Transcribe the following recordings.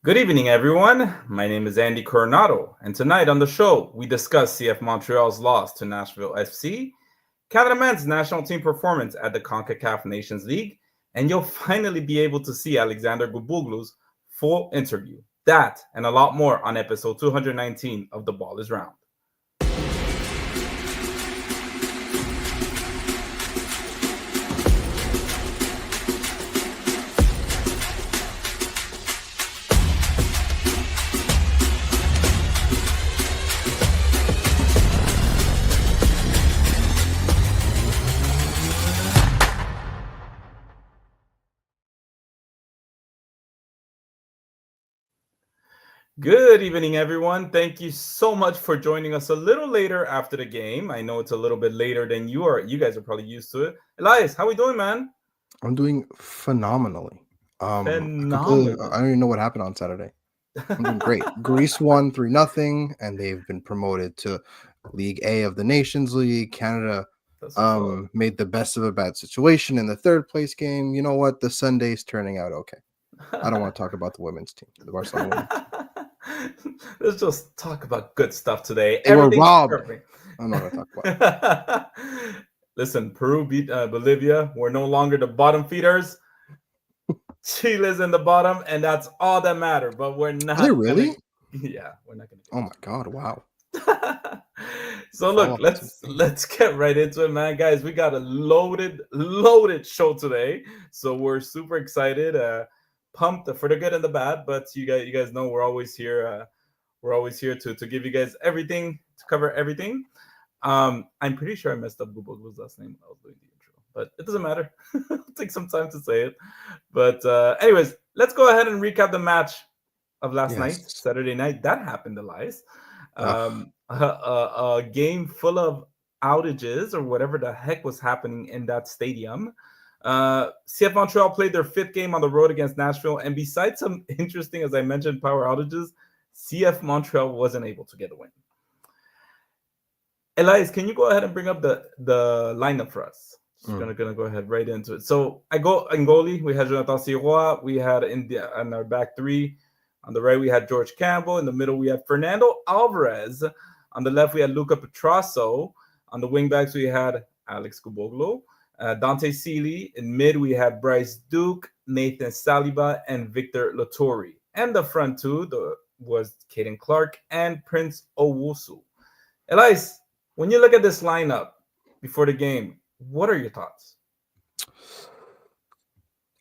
Good evening, everyone. My name is Andy Coronado, and tonight on the show, we discuss CF Montreal's loss to Nashville FC, Canada men's national team performance at the CONCACAF Nations League, and you'll finally be able to see Aleksandr Guboglo's full interview. That and a lot more on episode 219 of The Ball is Round. Good evening, everyone. Thank you so much for joining us a little later after the game. I know it's a little bit later than you are. You guys are probably used to it. Elias, how we doing, man? I'm doing phenomenally. I Phenomenal. don't even know what happened on Saturday. I'm doing great. Greece won 3-0, and they've been promoted to League A of the Nations League. Canada That's what's up. made the best of a bad situation in the third place game. You know what? The Sunday's turning out okay. I don't want to talk about the women's team, the Barcelona women's team. Let's just talk about good stuff today. They were Everything's robbed. perfect. I'm not going to talk about it. Listen, Peru beat Bolivia. We're no longer the bottom feeders. Chile's in the bottom, and that's all that matters. But we're Are they not gonna. really? Yeah, we're not gonna Oh my God! Wow. get. So Fall look, off too soon. let's get right into it, man. Guys, we got a loaded show today, so we're super excited, pumped for the good and the bad. But you guys know we're always here. We're always here to give you guys everything, to cover everything. I'm pretty sure I messed up Guboglo's last name when I was doing the intro, but it doesn't matter. It'll take some time to say it. But anyways, let's go ahead and recap the match of last night, Yes. Saturday night. That happened, Elias. Ugh. A game full of outages or whatever the heck was happening in that stadium. CF Montreal played their fifth game on the road against Nashville, and besides some interesting, as I mentioned, power outages, CF Montreal wasn't able to get a win. Elias, can you go ahead and bring up the lineup for us? Just Mm. gonna go ahead right into it. So I go in goalie. We had Jonathan Sirois. We had India on our back three. On the right, we had George Campbell. In the middle, we had Fernando Alvarez. On the left, we had Luca Petrasso. On the wingbacks, we had Alex Guboglo, Dante Seeley. In mid, we had Bryce Duke, Nathan Saliba, and Victor Lottori. And the front two was Caden Clark and Prince Owusu. Elias, when you look at this lineup before the game, what are your thoughts?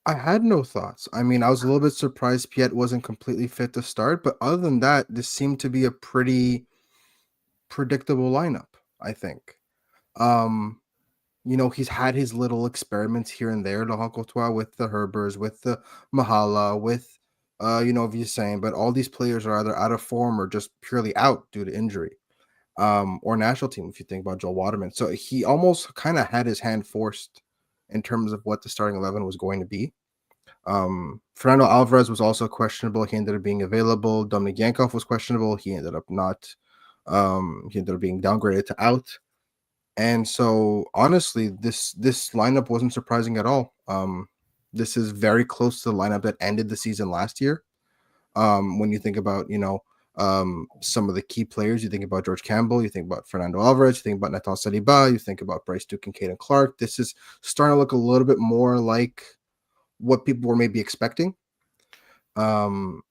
I had no thoughts. I mean, I was a little bit surprised Piet wasn't completely fit to start, but other than that, this seemed to be a pretty predictable lineup, I think. Um, he's had his little experiments here and there, Laurent Courtois, with the Herbers, with the Mahala, with Villain, but all these players are either out of form or just purely out due to injury. Or national team, if you think about Joel Waterman. So he almost kind of had his hand forced in terms of what the starting 11 was going to be. Fernando Alvarez was also questionable. He ended up being available. Dominic Yankov was questionable. He ended up not. He ended up being downgraded to out. And so, honestly, this lineup wasn't surprising at all. This is very close to the lineup that ended the season last year. When you think about some of the key players, you think about George Campbell, you think about Fernando Alvarez, you think about Nathan Saliba, you think about Bryce Duke and Caden Clark. This is starting to look a little bit more like what people were maybe expecting. Um,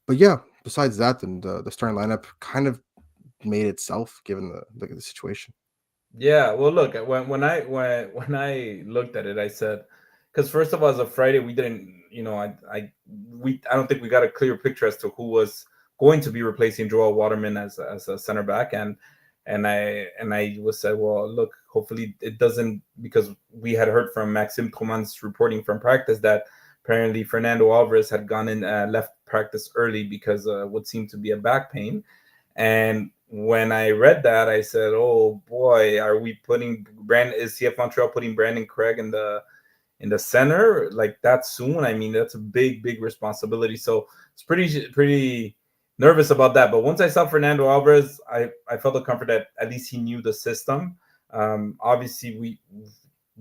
but yeah, besides that, then the starting lineup kind of made itself given the situation. Yeah, well, look, when I looked at it, I said, because first of all, as a Friday, we didn't, I don't think we got a clear picture as to who was going to be replacing Joel Waterman as a center back, and I was said, well, look, hopefully it doesn't, because we had heard from Maxime Truman's reporting from practice that apparently Fernando Alvarez had gone in left practice early because what seemed to be a back pain. And when I read that, I said, "Oh boy, are we putting Is CF Montreal putting Brandon Craig in the center like that soon? I mean, that's a big responsibility. So it's pretty nervous about that. But once I saw Fernando Alvarez, I felt the comfort that at least he knew the system. Obviously, we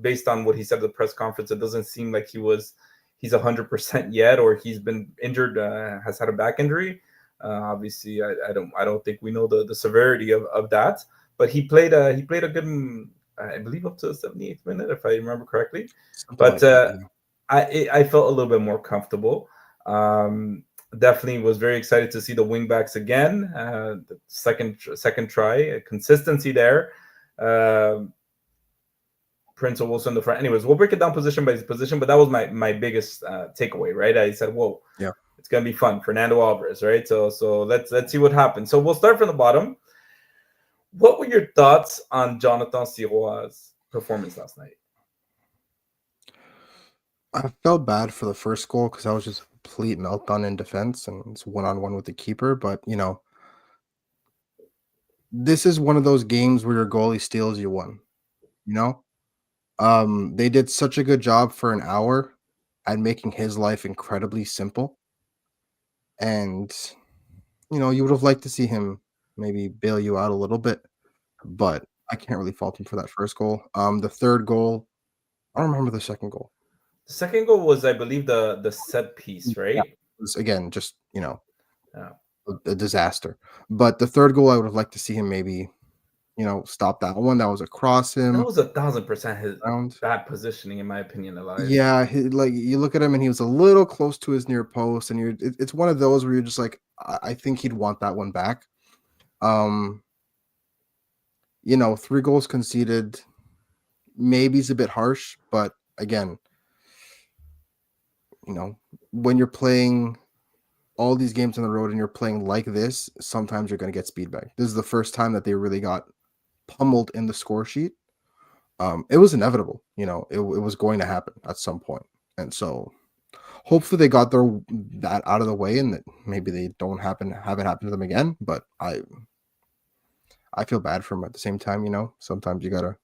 based on what he said at the press conference, it doesn't seem like he was he's 100% yet, or he's been injured, has had a back injury. Obviously, I don't think we know the severity of that. But he played a good, I believe, up to the 78th minute, if I remember correctly. Something But like that. Yeah. I felt a little bit more comfortable. Um, Definitely was very excited to see the wingbacks again. The second try, consistency there. Um Prince of Wilson in the front. Anyways, we'll break it down position by position, but that was my biggest takeaway, right? I said, "Whoa, Yeah. it's gonna be fun." Fernando Alvarez, right? So let's see what happens. So we'll start from the bottom. What were your thoughts on Jonathan Sirois' performance last night? I felt bad for the first goal because I was just a complete meltdown in defense and it's 1-on-1 with the keeper. But this is one of those games where your goalie steals you one. You know, they did such a good job for an hour at making his life incredibly simple, and you would have liked to see him maybe bail you out a little bit, but I can't really fault him for that first goal. The third goal, I don't remember the second goal. The second goal was, I believe, the set piece, Yeah, right? it was again just Yeah. a disaster. But the third goal, I would have liked to see him maybe stop that one. That was across That him was 1,000% his around. bad positioning, in my opinion, Elias. Yeah, like you look at him and he was a little close to his near post, and it's one of those where you're just like, I think he'd want that one back. Um, 3 goals conceded, maybe is a bit harsh, but again, when you're playing all these games on the road and you're playing like this, sometimes you're going to get speed back. This is the first time that they really got pummeled in the score sheet. It was inevitable, it was going to happen at some point, and so hopefully they got that out of the way and that maybe they don't have it happen to them again. But I feel bad for them at the same time. Sometimes you gotta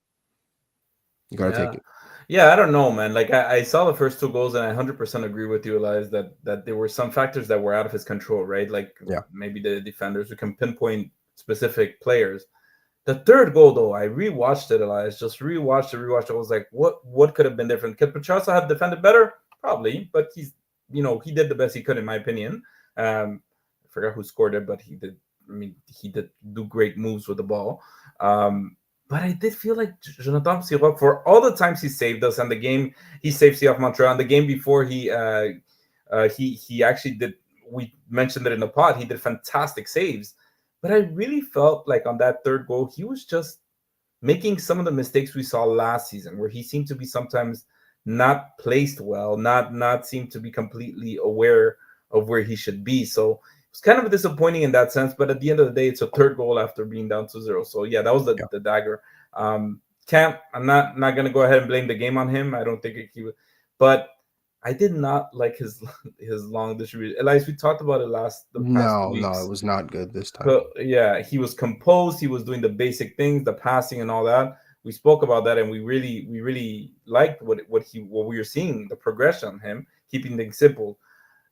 take Yeah. it. Yeah, I don't know, man. Like I saw the first 2 goals, and I 100% agree with you, Elias, that there were some factors that were out of his control, right? Like Yeah. maybe the defenders who can pinpoint specific players. The third goal, though, I rewatched it, Elias. Just rewatched it. I was like, what could have been different? Could Petrasa have defended better? Probably, but he did the best he could, in my opinion. I forgot who scored it, but he did. I mean, he did do great moves with the ball. But I did feel like Jonathan Silva, for all the times he saved us, and the game he saved CF Montreal, and the game before he actually did. We mentioned it in the pod. He did fantastic saves, but I really felt like on that third goal, he was just making some of the mistakes we saw last season, where he seemed to be sometimes not placed well, not seemed to be completely aware of where he should be. So it's kind of disappointing in that sense. But at the end of the day, it's a third goal after being down 2-0. So yeah, that was Yeah. the dagger. Camp, I'm not gonna go ahead and blame the game on him. I don't think he would, but I did not like his long distribution. Elias, we talked about it the past No, no, it weeks. was not good this time. But yeah, he was composed. He was doing the basic things, the passing and all that. We spoke about that, and we really liked what we were seeing, the progression on him, keeping things simple.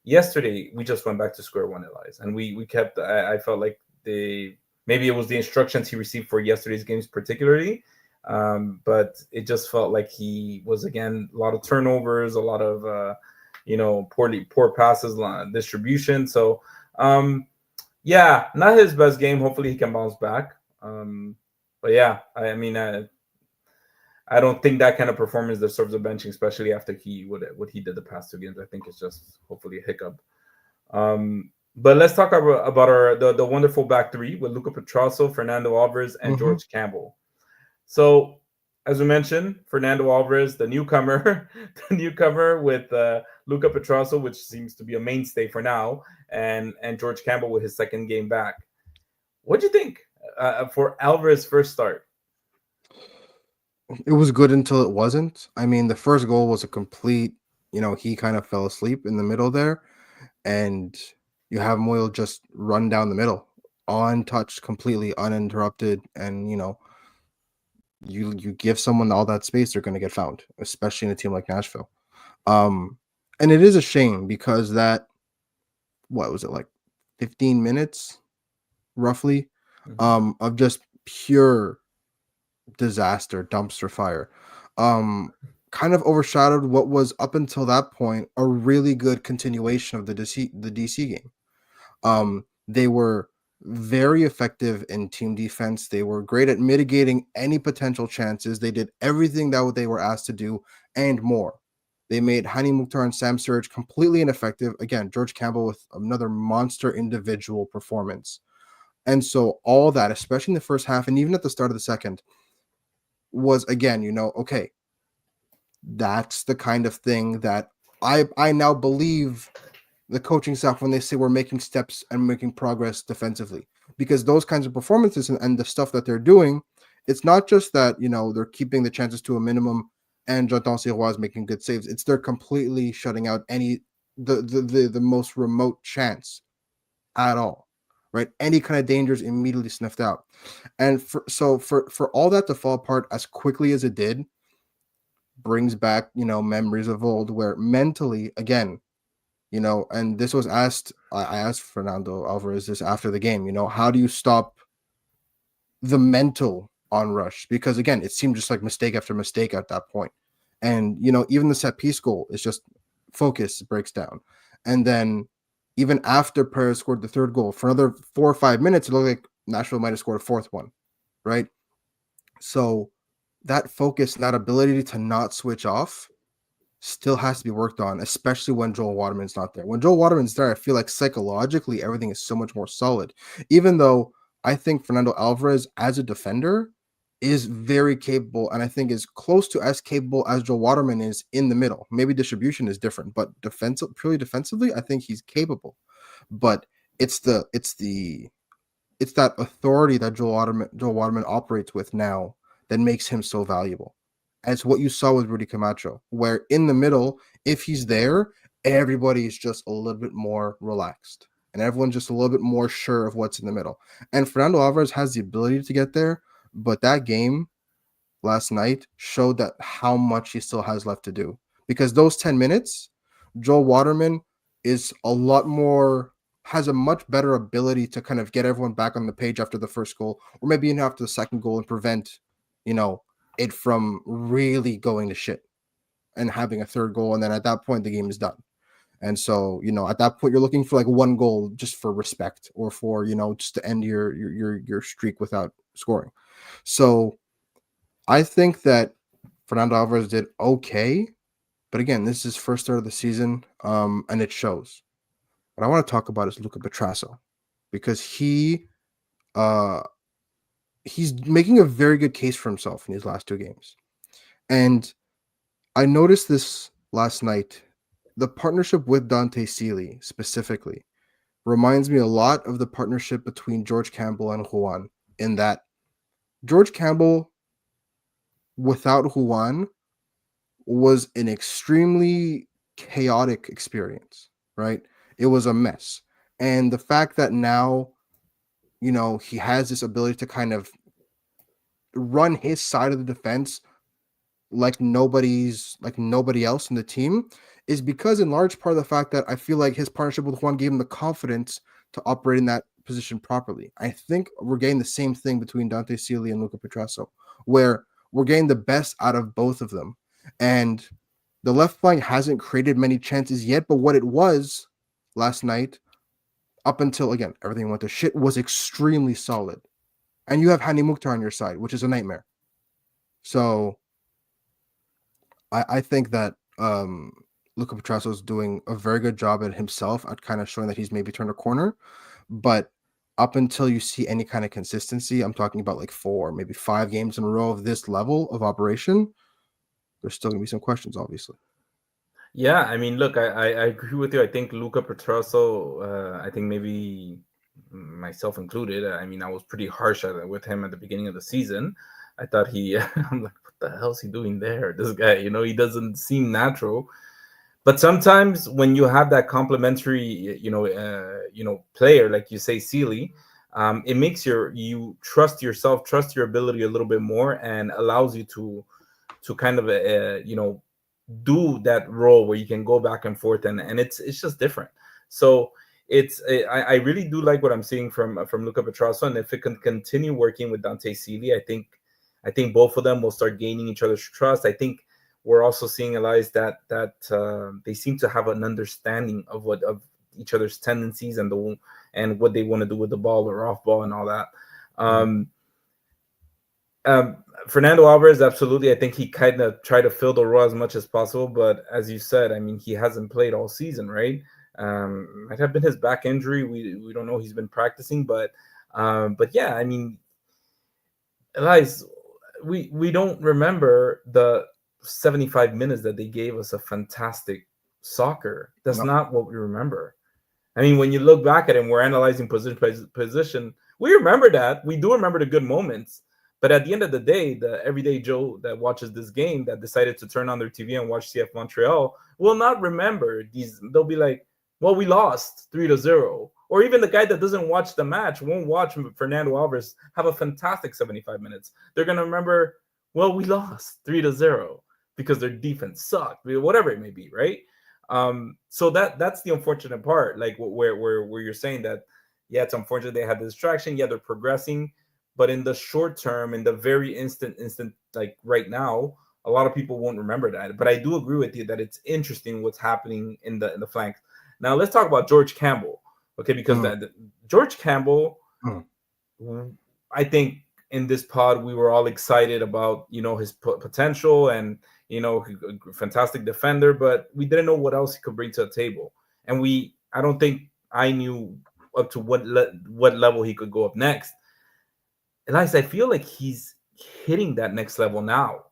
Yesterday, we just went back to square one, Elias, and we kept. I felt like maybe it was the instructions he received for yesterday's games, particularly. But it just felt like he was, again, a lot of turnovers, a lot of poor passes, distribution. So yeah, not his best game. Hopefully, he can bounce back. But yeah, I mean, I don't think that kind of performance deserves a benching, especially after what he did the past 2 games. I think it's just hopefully a hiccup. But let's talk about the wonderful back three with Luca Petrasso, Fernando Alvarez, and Hmm. George Campbell. So, as we mentioned, Fernando Alvarez, the newcomer, the newcomer with Luca Petrasso, which seems to be a mainstay for now, and George Campbell with his second game back. What do you think for Alvarez's first start? It was good until it wasn't. I mean, the first goal was a complete. He kind of fell asleep in the middle there, and you have Moyle just run down the middle, untouched, completely uninterrupted, and you give someone all that space, they're going to get found, especially in a team like Nashville. Um, and it is a shame because what was it, like 15 minutes roughly, Mm-hmm. of just pure disaster, dumpster fire. Um, kind of overshadowed what was up until that point a really good continuation of the DC game. They were very effective in team defense. They were great at mitigating any potential chances. They did everything that they were asked to do and more. They made Hani Mukhtar and Sam Surge completely ineffective. Again, George Campbell with another monster individual performance. And so all that, especially in the first half and even at the start of the second, was again, okay, that's the kind of thing that I now believe the coaching staff when they say we're making steps and making progress defensively, because those kinds of performances and the stuff that they're doing, it's not just that they're keeping the chances to a minimum and Jonathan Sirois is making good saves. It's they're completely shutting out any the most remote chance at all, right? Any kind of danger is immediately sniffed out. And for all that to fall apart as quickly as it did brings back memories of old where mentally again, and this was asked. I asked Fernando Alvarez this after the game. How do you stop the mental onrush? Because again, it seemed just like mistake after mistake at that point. And even the set piece goal is just focus breaks down. And then even after Perez scored the third goal, for another 4 or 5 minutes, it looked like Nashville might have scored a fourth one, right? So that focus, that ability to not switch off still has to be worked on, especially when Joel Waterman's not there. When Joel Waterman's there, I feel like psychologically everything is so much more solid. Even though I think Fernando Alvarez as a defender is very capable, and I think is close to as capable as Joel Waterman is in the middle. Maybe distribution is different, but purely defensively, I think he's capable. But it's that authority that Joel Waterman operates with now that makes him so valuable. And it's what you saw with Rudy Camacho, where in the middle, if he's there, everybody is just a little bit more relaxed. And everyone's just a little bit more sure of what's in the middle. And Fernando Alvarez has the ability to get there, but that game last night showed that how much he still has left to do. Because those 10 minutes, Joel Waterman is a lot more, has a much better ability to kind of get everyone back on the page after the first goal, or maybe even after the second goal and prevent, it from really going to shit and having a third goal. And then at that point, the game is done. And so, at that point, you're looking for like one goal just for respect or for, just to end your streak without scoring. So I think that Fernando Alvarez did okay, but again, this is his first start of the season, and it shows. What I want to talk about is Luca Petrasso, because he's making a very good case for himself in these last 2 games. And I noticed this last night. The partnership with Dante Sealy specifically reminds me a lot of the partnership between George Campbell and Juan, in that George Campbell without Juan was an extremely chaotic experience, right? It was a mess. And the fact that now, he has this ability to kind of run his side of the defense like nobody else in the team is because in large part of the fact that I feel like his partnership with Juan gave him the confidence to operate in that position properly. I think we're getting the same thing between Dante Sealy and Luca Petrasso, where we're getting the best out of both of them. And the left flank hasn't created many chances yet, but what it was last night, up until again everything went to shit, was extremely solid. And you have Hani Mukhtar on your side, which is a nightmare. So I think that Luca Petrasso is doing a very good job at himself at kind of showing that he's maybe turned a corner. But up until you see any kind of consistency, I'm talking about like 4, maybe 5 games in a row of this level of operation, there's still going to be some questions, obviously. Yeah, I mean, look, I agree with you. I think Luca Petrasso, I think maybe myself included, I mean, I was pretty harsh with him at the beginning of the season. I thought I'm like, what the hell is he doing there? This guy, he doesn't seem natural. But sometimes when you have that complementary, player, like you say, Sealy, it makes you trust yourself, trust your ability a little bit more, and allows you to kind of, do that role where you can go back and forth, and it's just different. So I really do like what I'm seeing from Luca Petrasso, and if it can continue working with Dante Sealy, I think both of them will start gaining each other's trust. I think we're also seeing, Elias, that they seem to have an understanding of each other's tendencies and what they want to do with the ball or off ball and all that. Um, Fernando Alvarez, absolutely. I think he kind of tried to fill the role as much as possible, but as you said, I mean, he hasn't played all season, right? Might have been his back injury. We don't know. He's been practicing, but yeah, I mean, Elias, we don't remember the 75 minutes that they gave us of fantastic soccer. That's No. not what we remember. I mean, when you look back at it, and we're analyzing position by position. We remember that. We do remember the good moments. But at the end of the day, the everyday Joe that watches this game, that decided to turn on their TV and watch CF Montreal, will not remember these. They'll be like, well, we lost 3-0. Or even the guy that doesn't watch the match won't watch Fernando Alvarez have a fantastic 75 minutes. They're going to remember, well, we lost 3-0 because their defense sucked, whatever it may be, right? So that's the unfortunate part, like where you're saying that, yeah, it's unfortunate they had the distraction. Yeah, they're progressing, but in the short term, in the very instant, like right now, a lot of people won't remember that. But I do agree with you that it's interesting what's happening in the flanks. Now let's talk about George Campbell, okay? Because George Campbell, I think in this pod we were all excited about his potential and a fantastic defender, but we didn't know what else he could bring to the table. And I don't think I knew up to what level he could go up next. Elias, I feel like he's hitting that next level now.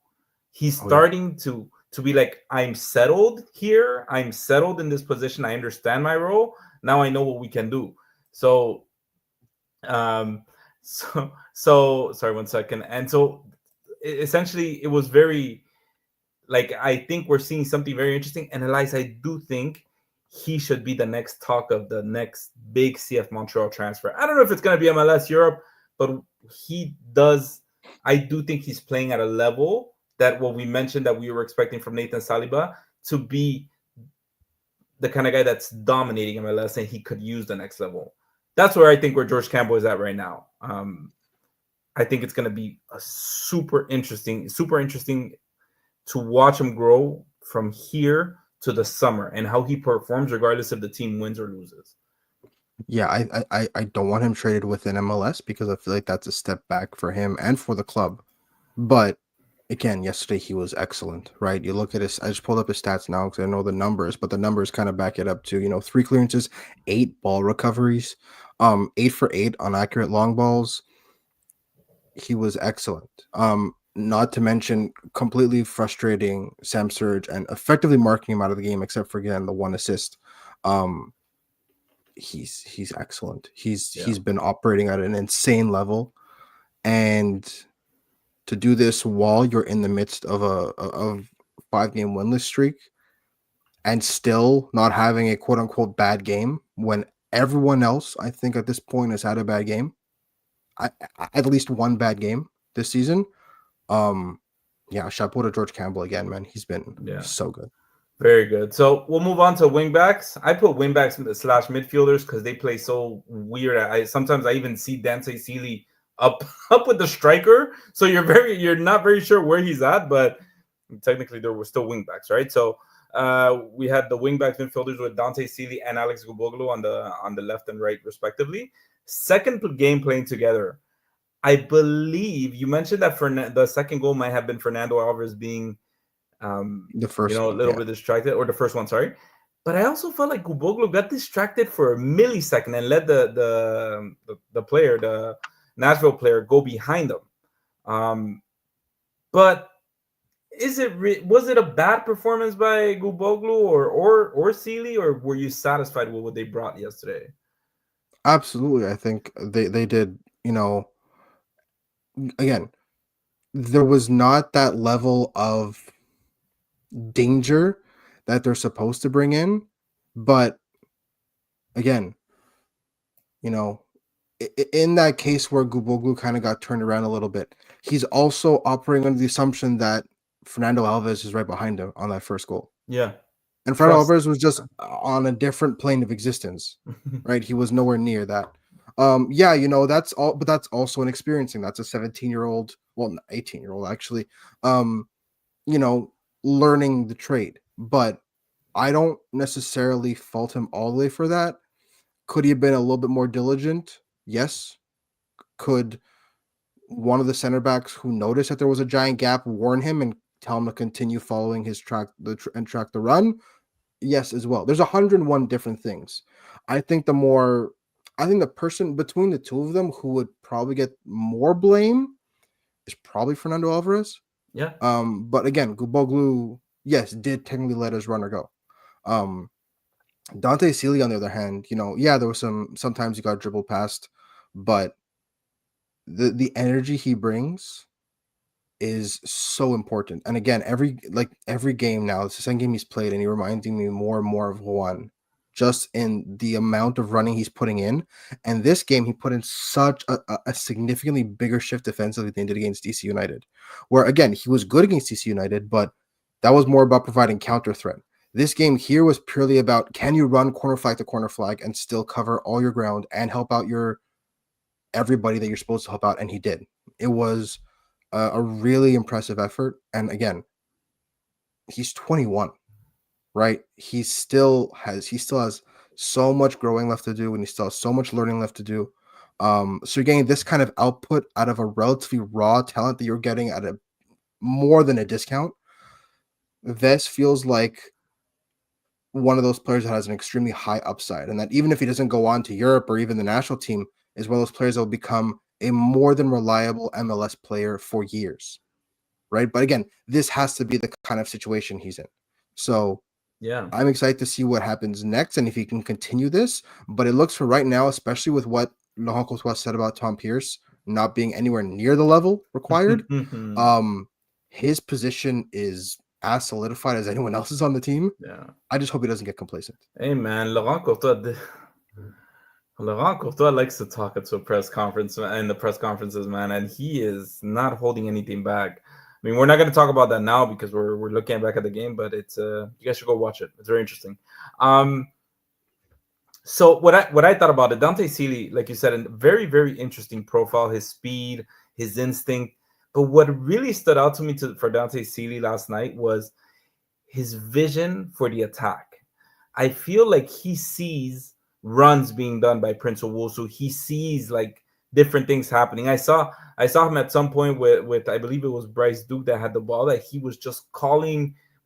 He's starting to be like, I'm settled here. I'm settled in this position. I understand my role. Now I know what we can do. So sorry, 1 second. And so essentially it was very, like, I think we're seeing something very interesting. And Elias, I do think he should be the next talk of the next big CF Montreal transfer. I don't know if it's going to be MLS Europe, but I do think he's playing at a level that what we mentioned that we were expecting from Nathan Saliba to be the kind of guy that's dominating MLS, and he could use the next level. That's where I think where George Campbell is at right now. I think it's going to be a super interesting to watch him grow from here to the summer and how he performs regardless if the team wins or loses. Yeah, I don't want him traded within MLS because I feel like that's a step back for him and for the club. But again, yesterday he was excellent, right? You look at his, I just pulled up his stats now because I know the numbers, but the numbers kind of back it up to, 3 clearances, 8 ball recoveries, 8 for 8 on accurate long balls. He was excellent. Not to mention completely frustrating Sam Surge and effectively marking him out of the game, except for again the 1 assist. He's excellent. He's been operating at an insane level, and to do this while you're in the midst of a 5-game winless streak and still not having a quote unquote bad game when everyone else, I think at this point, has had a bad game. At least one bad game this season. Chapeau to George Campbell again, man. He's been so good. Very good. So we'll move on to wingbacks. I put wingbacks / midfielders because they play so weird. Sometimes I even see Dante Seeley up with the striker. So you're not very sure where he's at, but technically there were still wingbacks, right? So we had the wingbacks midfielders with Dante Seeley and Alex Guboglo on the left and right respectively. Second game playing together. I believe you mentioned that the second goal might have been Fernando Alvarez being the first a little bit distracted, or the first one, sorry. But I also felt like Guboglo got distracted for a millisecond and let the player, the Nashville player, go behind him. But was it a bad performance by Guboglo or Seeley, or were you satisfied with what they brought yesterday? Absolutely. I think they did, again, there was not that level of danger that they're supposed to bring in, but again, in that case where Guboglu kind of got turned around a little bit, he's also operating under the assumption that Fernando Alvarez is right behind him on that first goal. Yeah. And Fernando Alvarez was just on a different plane of existence, right? He was nowhere near that. That's all, but that's also an experiencing. That's a 17-year-old, well, 18-year-old actually. learning the trade, but I don't necessarily fault him all the way for that. Could he have been a little bit more diligent? Yes. Could one of the center backs who noticed that there was a giant gap warn him and tell him to continue following his track and track the run? Yes, as well. There's 101 different things. I think the person between the two of them who would probably get more blame is probably Fernando Alvarez. Yeah. But again, Guboglu, yes, did technically let his runner go. Dante Sealy, on the other hand, there was sometimes he got dribbled past, but the energy he brings is so important. And again, every game now, it's the same game he's played, and he reminding me more and more of Juan, just in the amount of running he's putting in. And this game, he put in such a significantly bigger shift defensively than he did against DC United, where again, he was good against DC United, but that was more about providing counter threat. This game here was purely about, can you run corner flag to corner flag and still cover all your ground and help out everybody that you're supposed to help out? And he did. It was a really impressive effort. And again, he's 21, right? He still has so much growing left to do, and he still has so much learning left to do. So you're getting this kind of output out of a relatively raw talent that you're getting at a more than a discount. This feels like one of those players that has an extremely high upside, and that even if he doesn't go on to Europe or even the national team, is one of those players that will become a more than reliable MLS player for years, right? But again, this has to be the kind of situation he's in. So yeah, I'm excited to see what happens next and if he can continue this. But it looks for right now, especially with what Laurent Courtois said about Tom Pierce not being anywhere near the level required, his position is as solidified as anyone else's on the team. Yeah. I just hope he doesn't get complacent. Hey man, Laurent Courtois likes to talk at a press conference and the press conferences, man, and he is not holding anything back. I mean, we're not going to talk about that now because we're looking back at the game, but it's you guys should go watch it. It's very interesting. So what I thought about it, Dante Sealy, like you said, a very, very interesting profile, his speed, his instinct. But what really stood out to me for Dante Sealy last night was his vision for the attack. I feel like he sees runs being done by Prince Owusu. He sees like different things happening. I saw him at some point with I believe it was Bryce Duke that had the ball, that he was just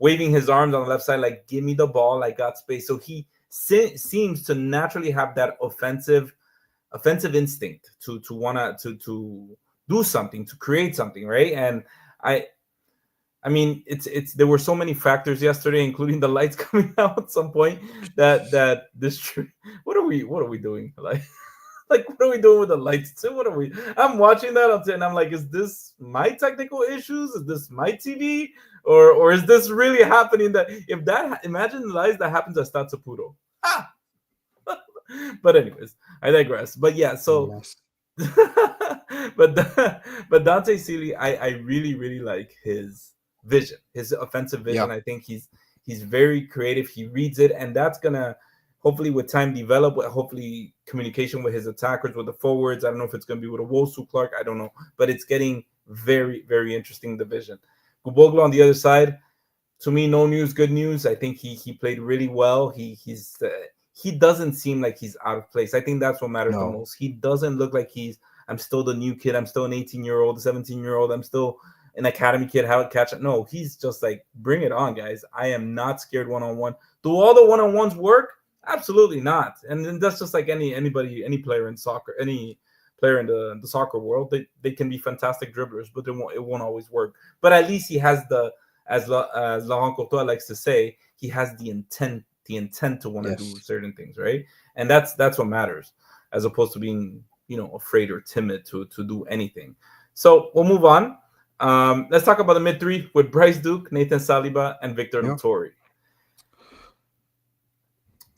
waving his arms on the left side like, give me the ball, I got space. So he seems to naturally have that offensive instinct to want to do something, to create something, right? And I mean, it's there were so many factors yesterday, including the lights coming out at some point, that this what are we doing? Like what are we doing with the lights too? What are we? I'm watching that and I'm like, is this my technical issues? Is this my TV? Or is this really happening? Imagine the lights that happens at Stade Saputo. But anyways, I digress. But yeah, so Yes. but Dante Sealy, I really, really like his vision, his offensive vision. Yeah. I think he's very creative. He reads it, and that's gonna hopefully with time develop. Hopefully communication with his attackers, with the forwards. I don't know if it's gonna be with a Wosu Clark. I don't know, but it's getting very, very interesting division. Guboglo on the other side, to me, no news, good news. I think he played really well. He doesn't seem like he's out of place. I think that's what matters the most. He doesn't look like I'm still the new kid. I'm still an 18-year-old, 17-year-old. I'm still an academy kid. How to catch it? No, he's just like, bring it on, guys. I am not scared one-on-one. Do all the one-on-ones work? Absolutely not. And then that's just like any player in soccer, any player in the soccer world. They can be fantastic dribblers, but it won't always work. But at least he has as Laurent Courtois likes to say, he has the intent to want to do certain things, right? And that's what matters, as opposed to being afraid or timid to do anything. So we'll move on. Let's talk about the mid three with Bryce Duke, Nathan Saliba, and Victor Notori.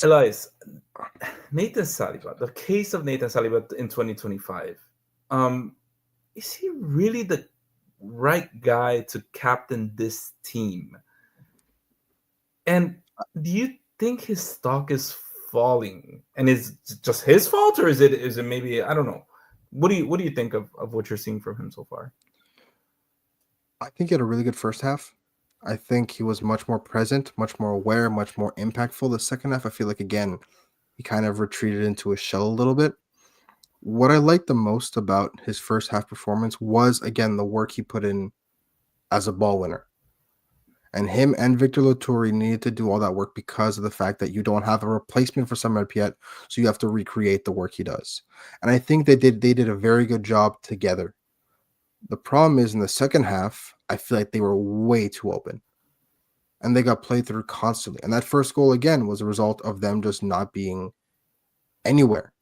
Elias, Nathan Saliba, the case of Nathan Saliba in 2025. Is he really the right guy to captain this team? And do you think his stock is falling? And is it just his fault, or is it maybe, I don't know. What do you think of what you're seeing from him so far? I think he had a really good first half. I think he was much more present, much more aware, much more impactful. The second half, I feel like, again, he kind of retreated into a shell a little bit. What I liked the most about his first half performance was, again, the work he put in as a ball winner. And him and Victor Loturi needed to do all that work because of the fact that you don't have a replacement for Samuel Piet, so you have to recreate the work he does. And I think they did a very good job together. The problem is in the second half, I feel like they were way too open. And they got played through constantly. And that first goal again was a result of them just not being anywhere.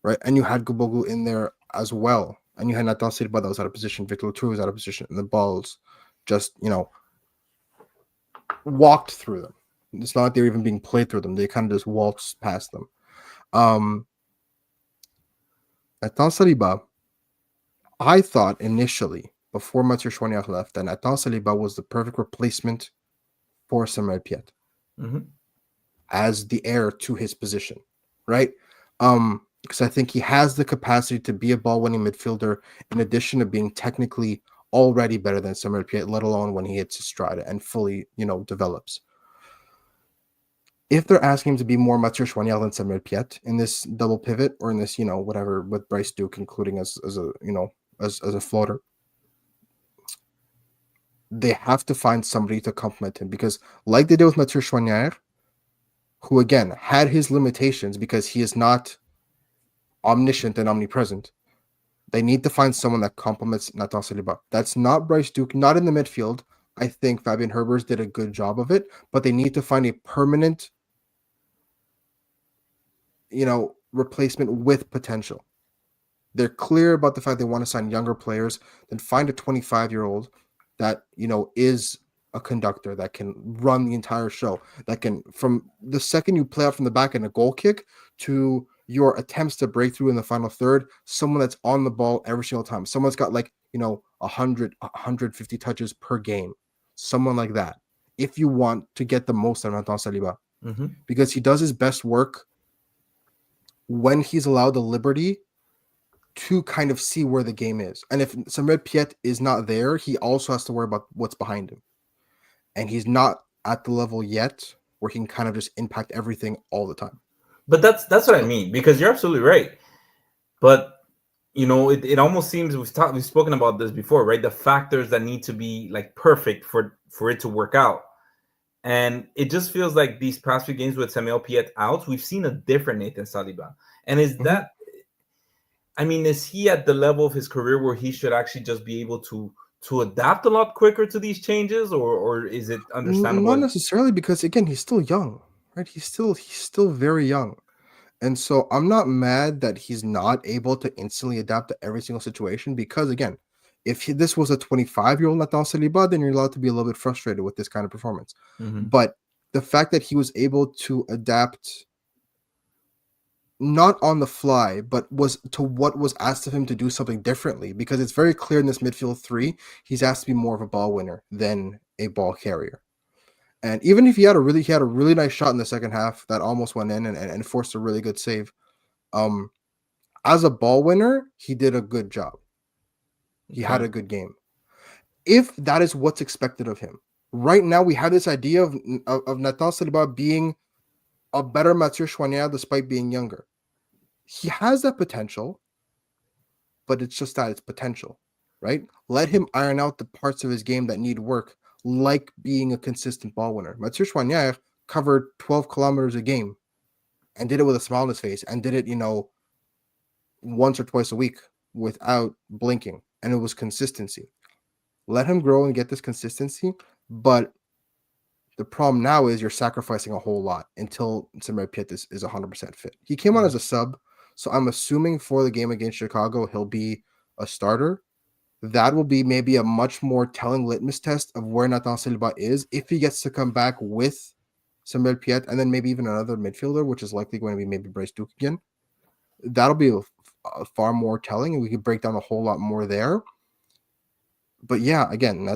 Right. And you had Guboglo in there as well. And you had Nathan Silva that was out of position, Victor Loturi was out of position, and the balls just, walked through them. It's not like they were even being played through them. They kind of just waltzed past them. Nathan Saliba, I thought initially, before Mathieu Chouanière left, that Nathan Saliba was the perfect replacement for Samuel Piet as the heir to his position, right? Because I think he has the capacity to be a ball-winning midfielder in addition to being technically already better than Samuel Piet, let alone when he hits his stride and fully, develops. If they're asking him to be more Mathieu Chouanière than Samuel Piet in this double pivot or in this, whatever with Bryce Duke, including as a floater, they have to find somebody to complement him because, like they did with Mathieu Chouanière, who again had his limitations because he is not omniscient and omnipresent. They need to find someone that complements Nathan Saliba. That's not Bryce Duke, not in the midfield. I think Fabian Herbers did a good job of it, but they need to find a permanent, replacement with potential. They're clear about the fact they want to sign younger players, then find a 25-year-old that, is a conductor that can run the entire show, that can, from the second you play out from the back in a goal kick to your attempts to break through in the final third, someone that's on the ball every single time. Someone's got 150 touches per game. Someone like that. If you want to get the most out of Nathan Saliba. Because he does his best work when he's allowed the liberty to kind of see where the game is. And if Samuel Piet is not there, he also has to worry about what's behind him. And he's not at the level yet where he can kind of just impact everything all the time. But that's what I mean, because you're absolutely right. But it almost seems we've spoken about this before, right? The factors that need to be perfect for it to work out. And it just feels like these past few games with Samuel Piet out, we've seen a different Nathan Saliba. And is he at the level of his career where he should actually just be able to adapt a lot quicker to these changes, or is it understandable? Not necessarily, because again, he's still young, right? He's still very young. And so I'm not mad that he's not able to instantly adapt to every single situation because, again, if this was a 25-year-old Nathan Saliba, then you're allowed to be a little bit frustrated with this kind of performance. But the fact that he was able to adapt not on the fly, but was to what was asked of him to do something differently, because it's very clear in this midfield three, he's asked to be more of a ball winner than a ball carrier. And even if he had a really nice shot in the second half that almost went in and forced a really good save. As a ball winner, he did a good job. He had a good game. If that is what's expected of him, right now we have this idea of Nathan Saliba being a better Mathieu Chouanière despite being younger. He has that potential, but it's just that it's potential, right? Let him iron out the parts of his game that need work, like being a consistent ball winner. Mathieu Chouanière covered 12 kilometers a game and did it with a smile on his face and did it, once or twice a week without blinking. And it was consistency. Let him grow and get this consistency. But the problem now is you're sacrificing a whole lot until Samuel Piet is 100% fit. He came on as a sub, so I'm assuming for the game against Chicago, he'll be a starter. That will be maybe a much more telling litmus test of where Nathan Silva is if he gets to come back with Samuel Piet and then maybe even another midfielder, which is likely going to be maybe Bryce Duke again. That'll be a far more telling, and we could break down a whole lot more there. But yeah, again,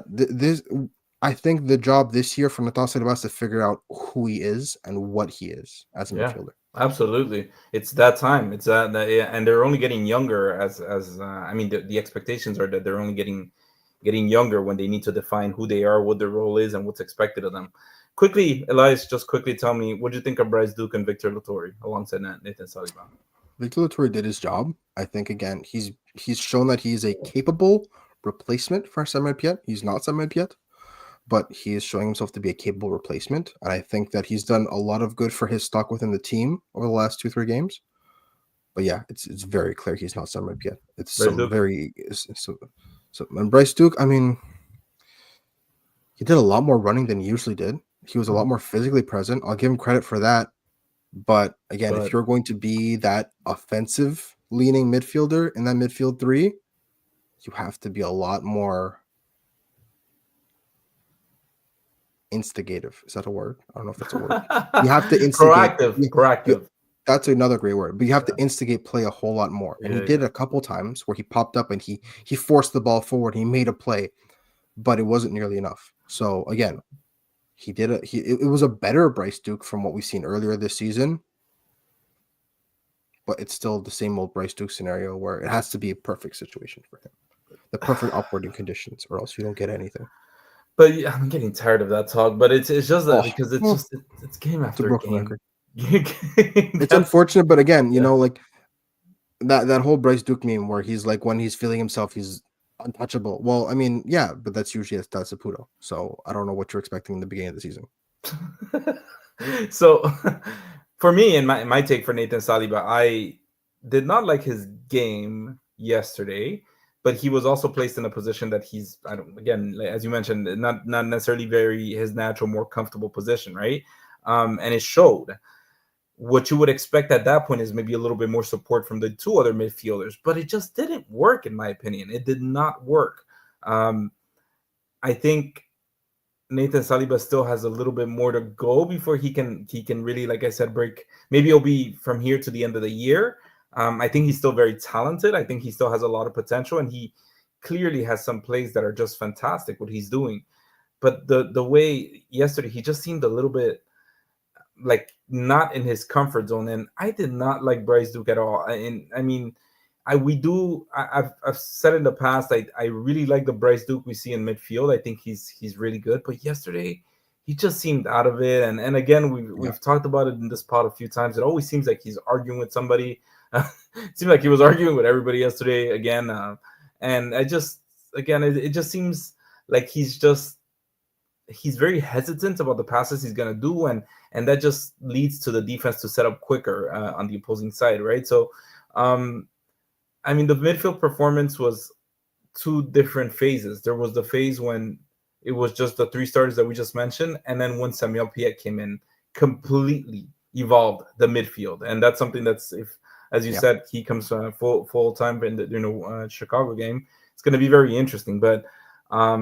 I think the job this year for Nathan Silva is to figure out who he is and what he is as a midfielder. Absolutely, it's that time. It's that, and they're only getting younger. The expectations are that they're only getting getting younger when they need to define who they are, what their role is, and what's expected of them. Quickly, Elias, just quickly tell me, what do you think of Bryce Duke and Victor Loturi alongside Nathan Saliba? Victor Latour did his job. I think again he's shown that he's a capable replacement for Samuel Piet. He's not Samuel Piet, but he is showing himself to be a capable replacement. And I think that he's done a lot of good for his stock within the team over the last 2-3 games. But yeah, it's very clear he's not Samuel Piet. It's Bryce some Duke? very so and Bryce Duke, I mean, he did a lot more running than he usually did. He was a lot more physically present. I'll give him credit for that. But again, if you're going to be that offensive leaning midfielder in that midfield three, you have to be a lot more instigative. Is that a word? I don't know if that's a word. You have to instigate. Proactive. That's another great word. But you have to instigate play a whole lot more. And he did a couple times where he popped up and he forced the ball forward. He made a play, but it wasn't nearly enough. So again, it was a better Bryce Duke from what we've seen earlier this season. But it's still the same old Bryce Duke scenario where it has to be a perfect situation for him. The perfect upwarding conditions, or else you don't get anything. But yeah, I'm getting tired of that talk. But it's just that because it's game after game. Record. It's unfortunate, but again, you know, like that whole Bryce Duke meme where he's like, when he's feeling himself, he's untouchable. Well, I mean, yeah, but that's usually that's Saputo. So I don't know what you're expecting in the beginning of the season. So for me, and my take for Nathan Saliba, I did not like his game yesterday, but he was also placed in a position that he's, again, as you mentioned, not necessarily his natural, more comfortable position, right? And it showed. What you would expect at that point is maybe a little bit more support from the two other midfielders, but it just didn't work, in my opinion. It did not work. I think Nathan Saliba still has a little bit more to go before he can really, like I said, break. Maybe it'll be from here to the end of the year. I think he's still very talented. I think he still has a lot of potential, and he clearly has some plays that are just fantastic, what he's doing. But the way yesterday, he just seemed a little bit like not in his comfort zone, and I did not like Bryce Duke at all. And I mean, I've said in the past, I really like the Bryce Duke we see in midfield. I think he's really good. But yesterday, he just seemed out of it. And again, we've talked about it in this pod a few times. It always seems like he's arguing with somebody. It seemed like he was arguing with everybody yesterday again. And it just seems like he's very hesitant about the passes he's going to do, and that just leads to the defense to set up quicker on the opposing side, right? So, I mean, the midfield performance was two different phases. There was the phase when it was just the three starters that we just mentioned, and then when Samuel Piet came in, completely evolved the midfield, and that's something that's, if, as you said, he comes full time in the Chicago game, it's going to be very interesting. But I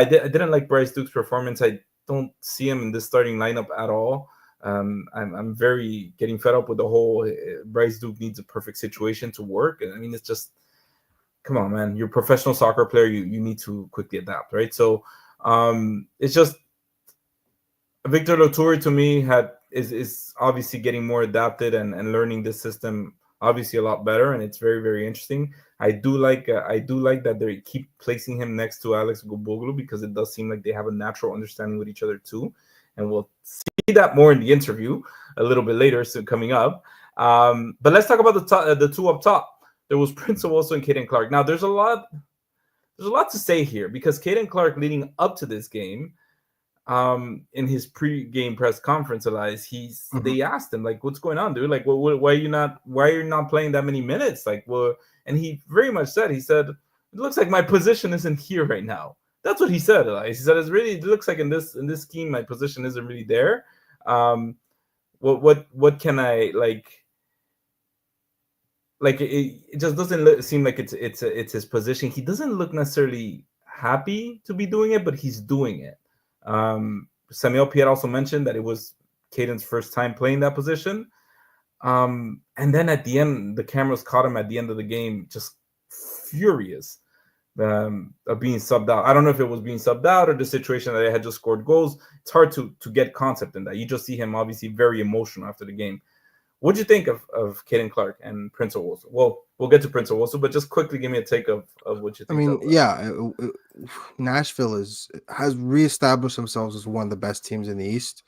didn't like Bryce Duke's performance. I don't see him in this starting lineup at all. I'm very getting fed up with the whole Bryce Duke needs a perfect situation to work. And I mean, it's just, come on, man. You're a professional soccer player. You need to quickly adapt, right? So it's just Victor Loturi to me is obviously getting more adapted and learning this system obviously a lot better, and it's very, very interesting. I do like that they keep placing him next to Aleksandr Guboglo, because it does seem like they have a natural understanding with each other too, and we'll see that more in the interview a little bit later, so coming up. But let's talk about the two up top. There was Prince Owosu and Caden Clark. Now there's a lot to say here, because Caden Clark, leading up to this game, in his pre-game press conference, Elias, they asked him, like, what's going on, dude? Like, why are you not playing that many minutes? Like, well, and he very much said, it looks like my position isn't here right now. That's what he said, Elias. He said, it looks like in this scheme, my position isn't really there. What can I like it just doesn't seem like it's his position. He doesn't look necessarily happy to be doing it, but he's doing it. Samuel Piet also mentioned that it was Caden's first time playing that position. And then at the end, the cameras caught him at the end of the game, just furious of being subbed out. I don't know if it was being subbed out or the situation that they had just scored goals. It's hard to get concept in that. You just see him obviously very emotional after the game. What'd you think of Caden Clark and Prince Owusu? Well, we'll get to Prince Owusu, but just quickly give me a take of what you I think mean, of. yeah, Nashville has reestablished themselves as one of the best teams in the East,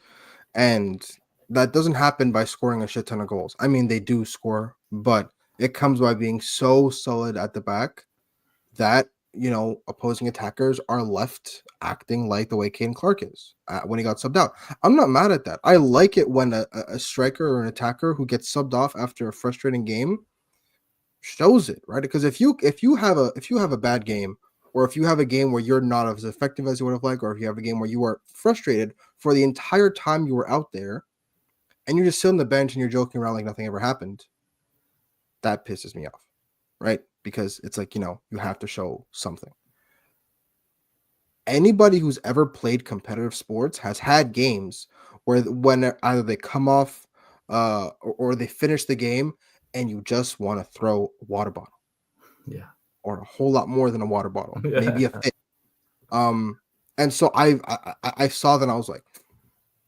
and that doesn't happen by scoring a shit ton of goals. I mean, they do score, but it comes by being so solid at the back that opposing attackers are left acting like the way Caden Clark is when he got subbed out. I'm not mad at that. I like it when a striker or an attacker who gets subbed off after a frustrating game shows it, right? Because if you have a bad game, or if you have a game where you're not as effective as you would have liked, or if you have a game where you are frustrated for the entire time you were out there, and you're just sitting on the bench and you're joking around like nothing ever happened, that pisses me off, right? Because it's like, you have to show something. Anybody who's ever played competitive sports has had games where when either they come off or they finish the game and you just want to throw a water bottle, Yeah. or a whole lot more than a water bottle, maybe a Yeah. fit. And so I saw that, and I was like,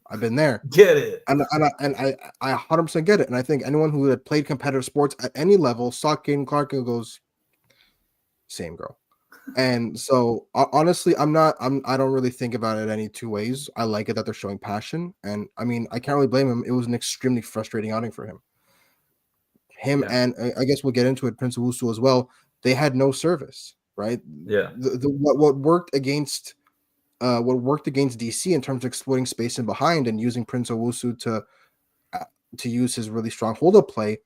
I've been there. Get it. And I 100% get it. And I think anyone who had played competitive sports at any level saw Caden Clark and goes, same girl. And so honestly, I don't really think about it any two ways. I like it that they're showing passion, and I mean, I can't really blame him. It was an extremely frustrating outing for him. Yeah. And I guess we'll get into it, Prince Owusu as well. They had no service, right? Yeah. What worked against DC in terms of exploiting space in behind and using Prince Owusu to use his really strong hold up play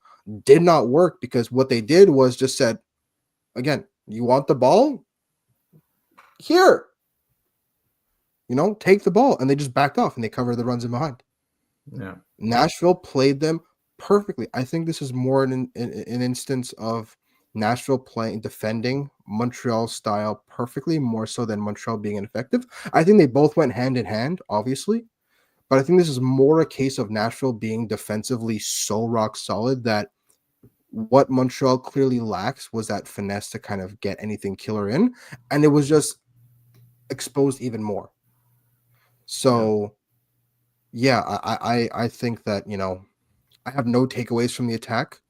did not work, because what they did was just said, again, you want the ball? Here. Take the ball. And they just backed off and they covered the runs in behind. Yeah. Nashville played them perfectly. I think this is more an instance of Nashville defending Montreal style perfectly, more so than Montreal being ineffective. I think they both went hand in hand, obviously, but I think this is more a case of Nashville being defensively so rock solid that what Montreal clearly lacks was that finesse to kind of get anything killer in, and it was just exposed even more. So yeah, I think that I have no takeaways from the attack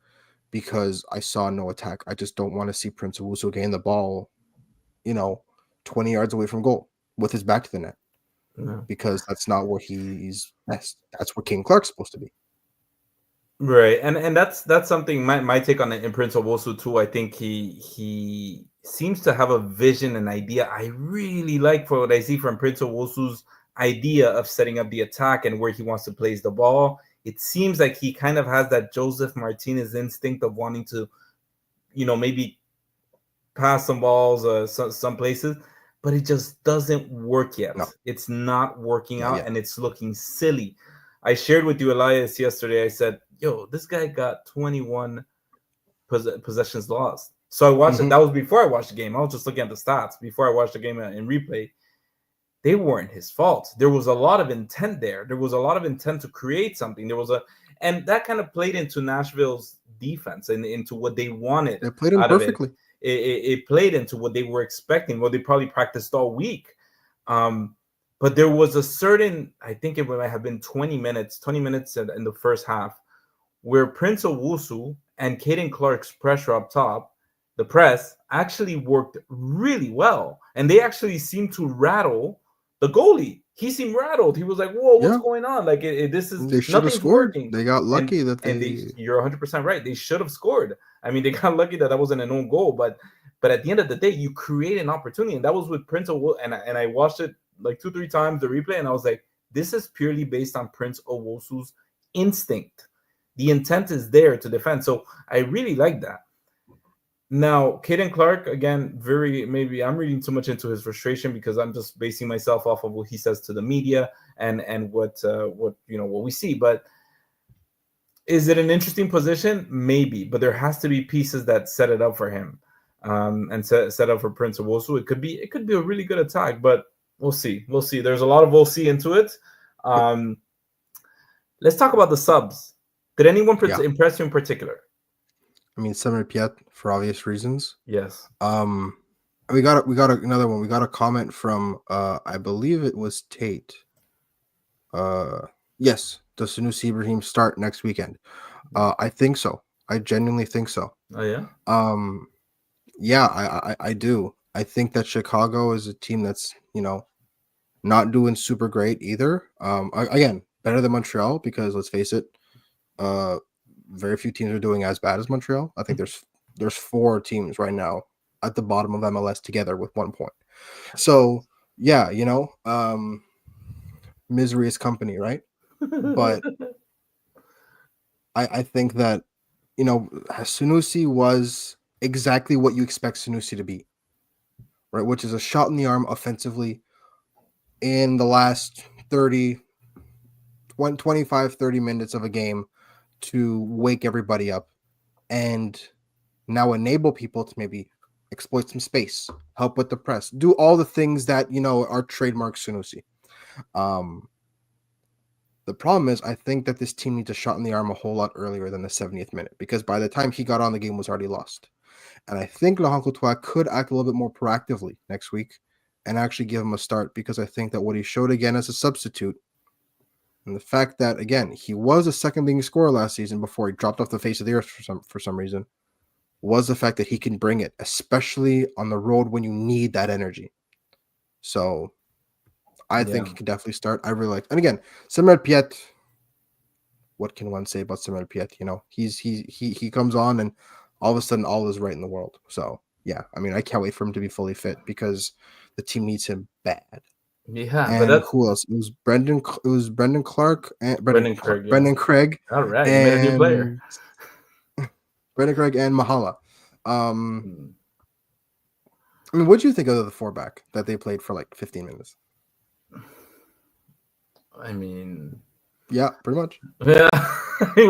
because I saw no attack. I just don't want to see Prince Owusu gain the ball, 20 yards away from goal with his back to the net, because that's not where he's best. That's where King Clark's supposed to be. Right, and that's something, my take on it in Prince Owusu too. I think he seems to have a vision and idea I really like for what I see from Prince Owusu's idea of setting up the attack and where he wants to place the ball. It seems like he kind of has that Joseph Martinez instinct of wanting to, maybe pass some balls some places, but it just doesn't work yet. No. It's not working out, yet. and it's looking silly. I shared with you, Elias, yesterday. I said, yo, this guy got 21 possessions lost. So I watched it. That was before I watched the game. I was just looking at the stats before I watched the game in replay. They weren't his fault. There was a lot of intent there. There was a lot of intent to create something. And that kind of played into Nashville's defense and into what they wanted. They played him perfectly. It played into what they were expecting, what they probably practiced all week. But there was a certain, I think it might have been 20 minutes in the first half, where Prince Owusu and Caden Clark's pressure up top, the press, actually worked really well. And they actually seemed to rattle the goalie. He seemed rattled. He was like, whoa, what's going on? Like, this is, they should have scored. Working. They got lucky you're 100% right. They should have scored. I mean, they got lucky that wasn't an own goal, but at the end of the day, you create an opportunity. And that was with Prince Owusu. And I watched it like 2-3 times, the replay, and I was like, this is purely based on Prince Owusu's instinct. The intent is there to defend. So I really like that. Now, Caden Clark, again, maybe I'm reading too much into his frustration because I'm just basing myself off of what he says to the media and what we see. But is it an interesting position? Maybe, but there has to be pieces that set it up for him, and set up for Prince Owusu. It could be a really good attack, but we'll see. There's a lot of we'll see into it. Let's talk about the subs. Did anyone impress you in particular? I mean, Summer Piet, for obvious reasons. Yes. We got another one. We got a comment from I believe it was Tate. Yes, does Sanusi Ibrahim start next weekend? I think so. I genuinely think so. Oh yeah. Yeah, I do. I think that Chicago is a team that's not doing super great either. Again, better than Montreal because let's face it, uh, very few teams are doing as bad as Montreal. I think there's 4 teams right now at the bottom of MLS together with 1 point. So yeah, misery is company, right? But I think that Sunusi was exactly what you expect Sunusi to be, right? Which is a shot in the arm offensively in the last 30, 25, 30 minutes of a game to wake everybody up and now enable people to maybe exploit some space, help with the press, do all the things that, are trademark Sunusi. The problem is, I think that this team needs a shot in the arm a whole lot earlier than the 70th minute because by the time he got on, the game was already lost. And I think Laurent Courtois could act a little bit more proactively next week and actually give him a start because I think that what he showed again as a substitute and the fact that, again, he was a second leading scorer last season before he dropped off the face of the earth for some reason, was the fact that he can bring it, especially on the road when you need that energy. So I think Yeah. he could definitely start. I really like, and again, Samuel Piet. What can one say about Samuel Piet? He comes on and all of a sudden all is right in the world. So yeah, I mean, I can't wait for him to be fully fit because the team needs him bad. Yeah, but And that's who else? It was Brendan. It was Brendan Clark and Brendan Craig. Yeah. Brendan Craig, All right, you made a new player. and Brendan Craig and Mahala. Hmm. I mean, what do you think of the 4-back that they played for like 15 minutes? I mean, Yeah, pretty much. yeah. What do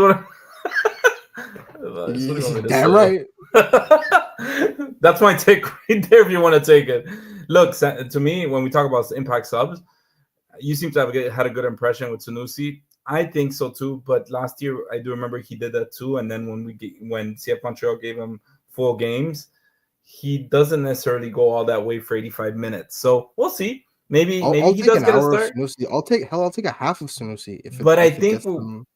you want me to Damn say? right. That's my take right there. If you want to take it, look, to me, when we talk about impact subs, you seem to have had a good impression with Sanusi. I think so too. But last year, I do remember he did that too. And then when CF Montreal gave him full games, he doesn't necessarily go all that way for 85 minutes. So we'll see. Maybe I'll he take does an get a hour of start. Sanusi. I'll take a half of Sanusi But I if it think gets them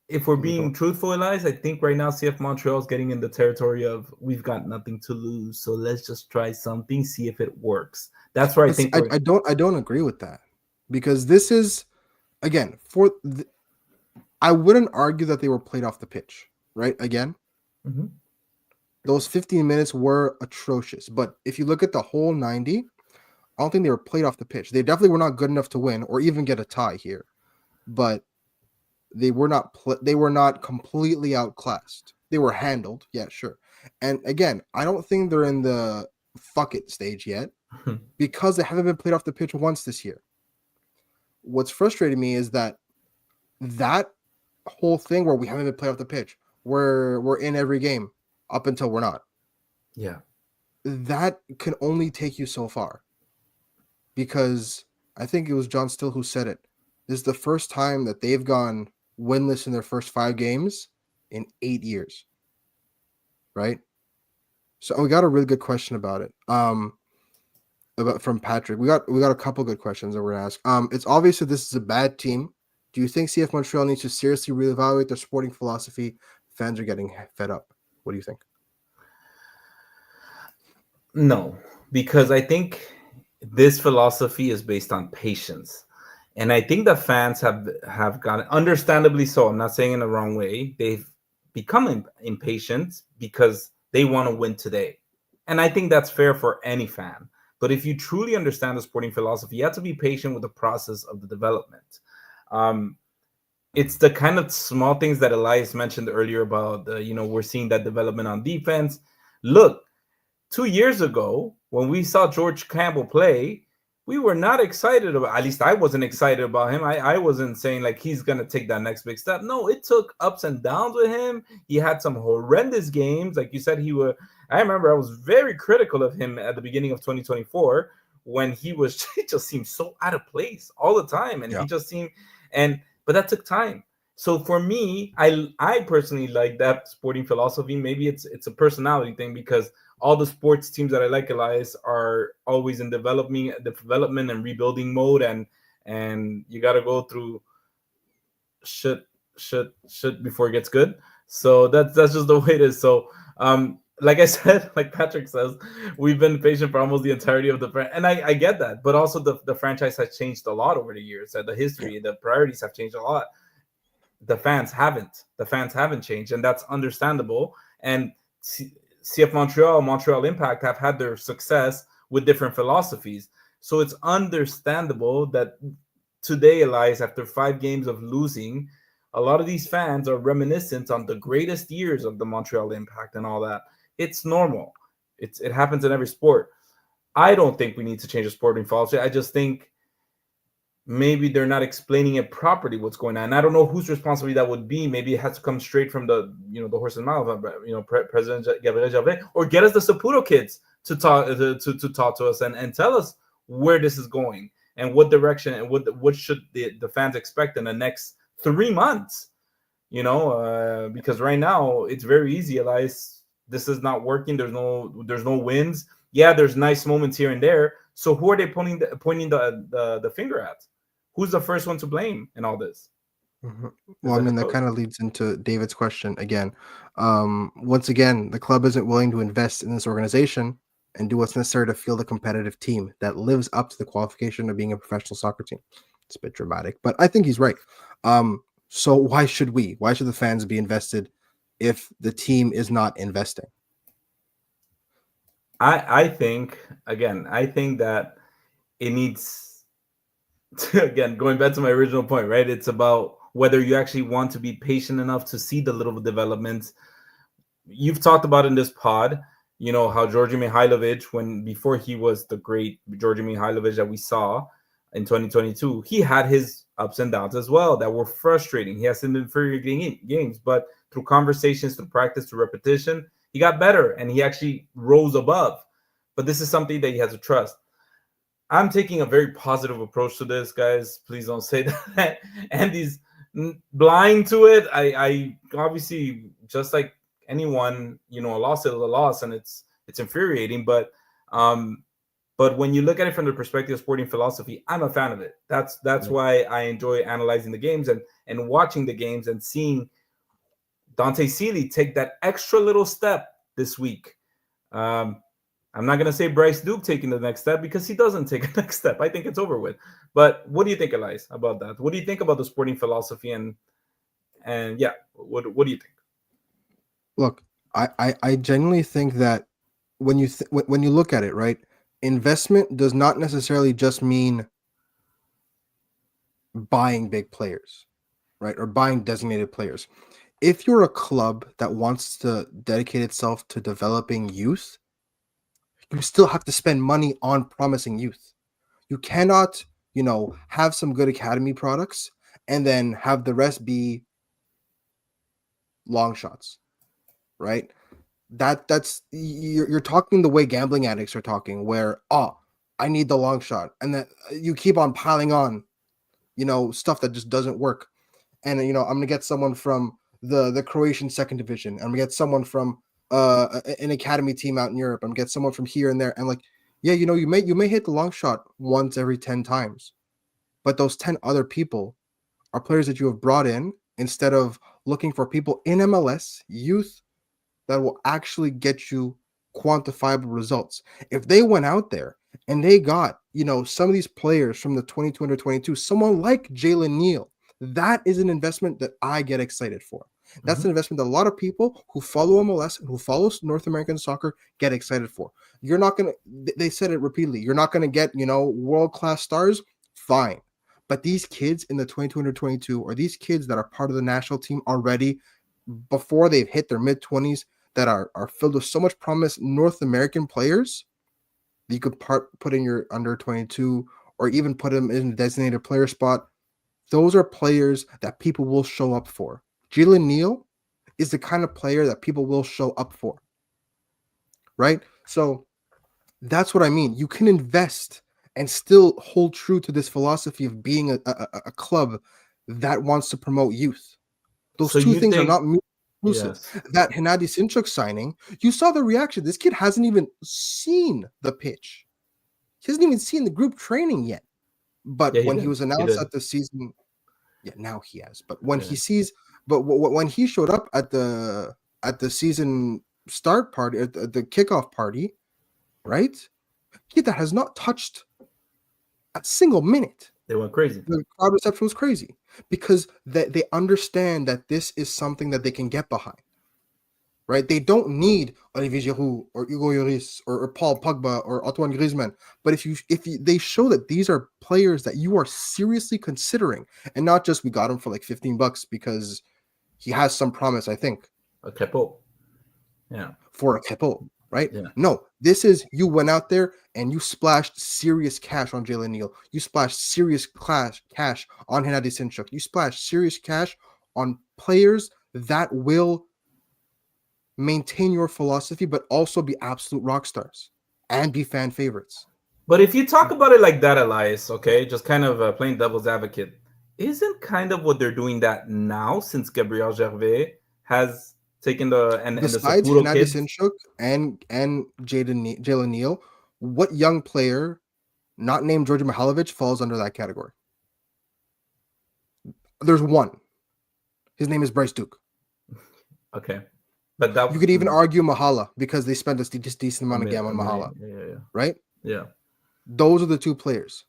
if we're in the door. being truthful, Elias, I think right now CF Montreal is getting in the territory of we've got nothing to lose, so let's just try something, see if it works. That's where I But see, think we're. I don't agree with that because this is again I wouldn't argue that they were played off the pitch, right? Again, Mhm. those 15 minutes were atrocious, but if you look at the whole 90, I don't think they were played off the pitch. They definitely were not good enough to win or even get a tie here, but they were not they were not completely outclassed. They were handled, yeah, sure. And again, I don't think they're in the fuck it stage yet because they haven't been played off the pitch once this year. What's frustrating me is that whole thing where we haven't been played off the pitch, we're in every game up until we're not. Yeah. That can only take you so far because I think it was John Still who said it. This is the first time that they've gone winless in their first 5 games in 8 years. Right? So we got a really good question about it. About from Patrick. We got a couple good questions that we're gonna ask. It's obvious that this is a bad team. Do you think CF Montreal needs to seriously reevaluate their sporting philosophy? Fans are getting fed up. What do you think? No, because I think this philosophy is based on patience. And I think the fans have gotten, understandably so. I'm not saying in the wrong way. They've become impatient because they want to win today. And I think that's fair for any fan. But if you truly understand the sporting philosophy, you have to be patient with the process of the development. Um, it's the kind of small things that Elias mentioned earlier about, we're seeing that development on defense. Look, 2 years ago, when we saw George Campbell play, we were not excited about, at least I wasn't excited about him. I wasn't saying like he's going to take that next big step. No, it took ups and downs with him. He had some horrendous games. Like you said, I remember I was very critical of him at the beginning of 2024 when he just seemed so out of place all the time. And Yeah. he just seemed, but that took time. So for me, I personally like that sporting philosophy. Maybe it's a personality thing because all the sports teams that I like, Elias, are always in development and rebuilding mode, and you got to go through shit before it gets good. So that's just the way it is. So like I said, like Patrick says, we've been patient for almost the entirety of and I get that, but also the franchise has changed a lot over the years. The Yeah. history, the priorities have changed a lot. The fans haven't changed, and that's understandable. And CF Montreal Impact have had their success with different philosophies, so it's understandable that today, Elias, after 5 games of losing, a lot of these fans are reminiscent on the greatest years of the Montreal Impact and all that. It's normal. It happens in every sport. I don't think we need to change the sporting philosophy. I just think maybe they're not explaining it properly what's going on. And I don't know whose responsibility that would be. Maybe it has to come straight from the horse's mouth, President Gabriel Javet, or get us the Saputo kids to talk to talk to us and tell us where this is going and what direction and what should the fans expect in the next 3 months. Because right now it's very easy, Elias. This is not working. There's no wins. Yeah, there's nice moments here and there. So who are they pointing the finger at? Who's the first one to blame in all this? Mhm. Is Well, I the mean, head that coach. kind of leads into David's question again. Once again, the club isn't willing to invest in this organization and do what's necessary to field a competitive team that lives up to the qualification of being a professional soccer team. It's a bit dramatic, but I think he's right. So why should we? Why should the fans be invested if the team is not investing? I think that it needs again, going back to my original point, right? It's about whether you actually want to be patient enough to see the little developments. You've talked about in this pod, how Georgi Mihailovic, when before he was the great Georgi Mihailovic that we saw in 2022, he had his ups and downs as well that were frustrating. He has some infuriating games, but through conversations, through practice, through repetition, he got better and he actually rose above. But this is something that he has to trust. I'm taking a very positive approach to this, guys. Please don't say that Andy's blind to it. I obviously, just like anyone, a loss is a loss, and it's infuriating. Um, but when you look at it from the perspective of sporting philosophy, I'm a fan of it. That's Yeah. why I enjoy analyzing the games and watching the games and seeing Dante Seeley take that extra little step this week. Um, I'm not gonna say Bryce Duke taking the next step because he doesn't take a next step. I think it's over with. But what do you think, Elias, about that? What do you think about the sporting philosophy and yeah, what do you think? Look, I genuinely think that when you look at it, right, investment does not necessarily just mean buying big players, right, or buying designated players. If you're a club that wants to dedicate itself to developing youth, you still have to spend money on promising youth. You cannot, have some good academy products and then have the rest be long shots, right? That's you're talking the way gambling addicts are talking, where I need the long shot, and then you keep on piling on, stuff that just doesn't work. And I'm gonna get someone from the Croatian second division. I'm gonna get someone from an academy team out in Europe. I'm gonna get someone from here and there. And like, yeah, you may hit the long shot once every 10 times, but those 10 other people are players that you have brought in instead of looking for people in MLS youth that will actually get you quantifiable results. If they went out there and they got, some of these players from the 22 under 22, someone like Jalen Neal, that is an investment that I get excited for. That's an Mm-hmm. investment that a lot of people who follow MLS and who follow North American soccer get excited for. You're not going to, they said it repeatedly, you're not going to get, world class stars. Fine. But these kids in the 22 under 22, or these kids that are part of the national team already before they've hit their mid 20s, that are filled with so much promise, North American players that you could put in your under 22 or even put them in a designated player spot. Those are players that people will show up for. Jalen Neal is the kind of player that people will show up for, right? So that's what I mean. You can invest and still hold true to this philosophy of being a club that wants to promote youth. Those So two you things are think not mutually exclusive. yes? That Hennady Sinchuk signing, you saw the reaction. This kid hasn't even seen the pitch. He hasn't even seen the group training yet. But Yeah, he when he did. was He announced did. that the season, yeah, now he has. But when Yeah. he sees, But when he showed up at the season start party, at the kickoff party, right? Kita has not touched a single minute. They went crazy. The crowd reception was crazy because they understand that this is something that they can get behind. Right? They don't need Olivier Giroud or Hugo Lloris or Paul Pogba or Antoine Griezmann. But they show that these are players that you are seriously considering, and not just we got him for like $15 because he has some promise, I think. A Kepo. Yeah. For a Kepo, right? Yeah. No, this is you went out there and you splashed serious cash on Jalen Neal. You splashed serious cash on Hennady Sinchuk. You splashed serious cash on players that will maintain your philosophy, but also be absolute rock stars and be fan favorites. But if you talk about it like that, Elias, okay, just kind of playing devil's advocate, isn't kind of what they're doing that now since Gabriel Gervais has taken the Besides Saputo Hennady kids? Sinchuk and Jalen Neal, what young player not named Georgi Mihailovic falls under that category? There's one. His name is Bryce Duke. Okay. But that, you could even argue Mahala because they spent a decent amount of game on Mahala. Yeah. Right? Yeah. Those are the two players.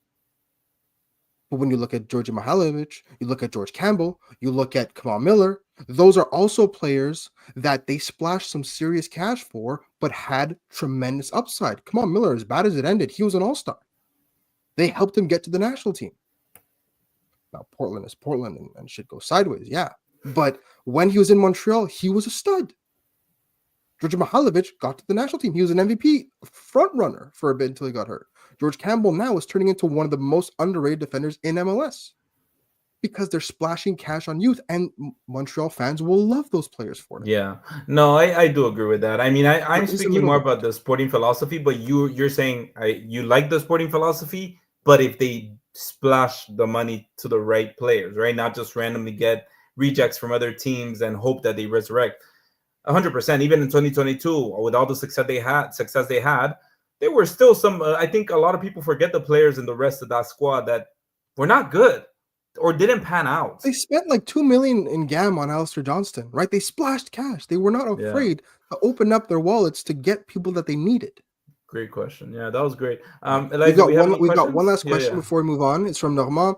But when you look at Georgi Mihailovic, you look at George Campbell, you look at Kamal Miller, those are also players that they splashed some serious cash for, but had tremendous upside. Kamal Miller, as bad as it ended, he was an all-star. They helped him get to the national team. Now, Portland is Portland and shit goes sideways, yeah. But when he was in Montreal, he was a stud. Georgi Mihailovic got to the national team. He was an MVP front runner for a bit until he got hurt. George Campbell now is turning into one of the most underrated defenders in MLS because they're splashing cash on youth, and Montreal fans will love those players for it. Yeah, no, I do agree with that. I mean, I'm speaking more about the sporting philosophy, but you're saying you like the sporting philosophy, but if they splash the money to the right players, right, not just randomly get rejects from other teams and hope that they resurrect. 100%. Even in 2022, with all the success they had, there were still some. I think a lot of people forget the players in the rest of that squad that were not good or didn't pan out. They spent like $2 million in GAM on Alistair Johnston, right? They splashed cash. They were not afraid to open up their wallets to get people that they needed. Great question. Yeah, that was great. Eliza, we've got one last question before we move on. It's from Normand.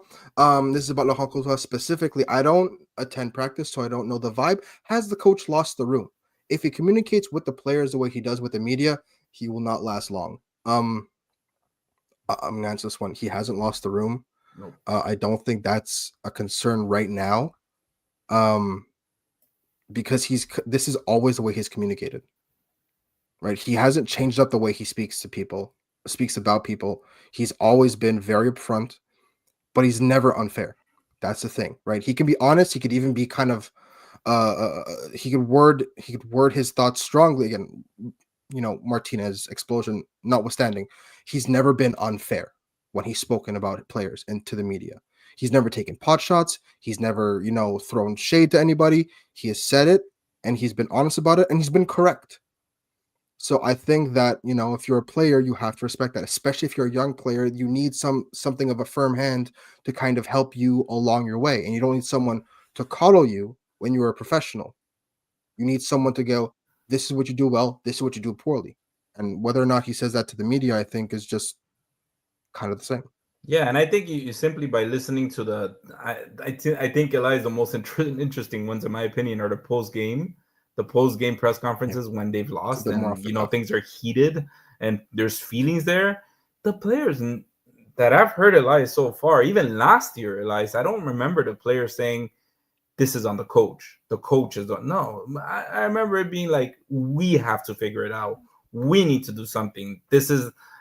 This is about Laurent Courtois specifically. I don't attend practice, so I don't know the vibe. Has the coach lost the room? If he communicates with the players the way he does with the media, he will not last long. I'm gonna answer this one. He hasn't lost the room. Nope. I don't think that's a concern right now. Because this is always the way he's communicated. Right? He hasn't changed up the way he speaks to people, speaks about people. He's always been very upfront, but he's never unfair. That's the thing, right? He can be honest. He could even be kind of, he could word his thoughts strongly. Again, Martinez explosion notwithstanding, he's never been unfair when he's spoken about players and to the media. He's never taken pot shots. He's never, thrown shade to anybody. He has said it and he's been honest about it and he's been correct. So I think that, if you're a player, you have to respect that, especially if you're a young player. You need something of a firm hand to kind of help you along your way. And you don't need someone to coddle you when you're a professional. You need someone to go, this is what you do well, this is what you do poorly. And whether or not he says that to the media, I think is just kind of the same. Yeah, and I think you simply by listening to I think Eli is the most interesting ones, in my opinion, are the post-game press conferences when they've lost and things are heated and there's feelings there. The players that I've heard Elias so far, even last year, Elias, I don't remember the players saying this is on the coach. The coach is on. No, I remember it being like, we have to figure it out. We need to do something.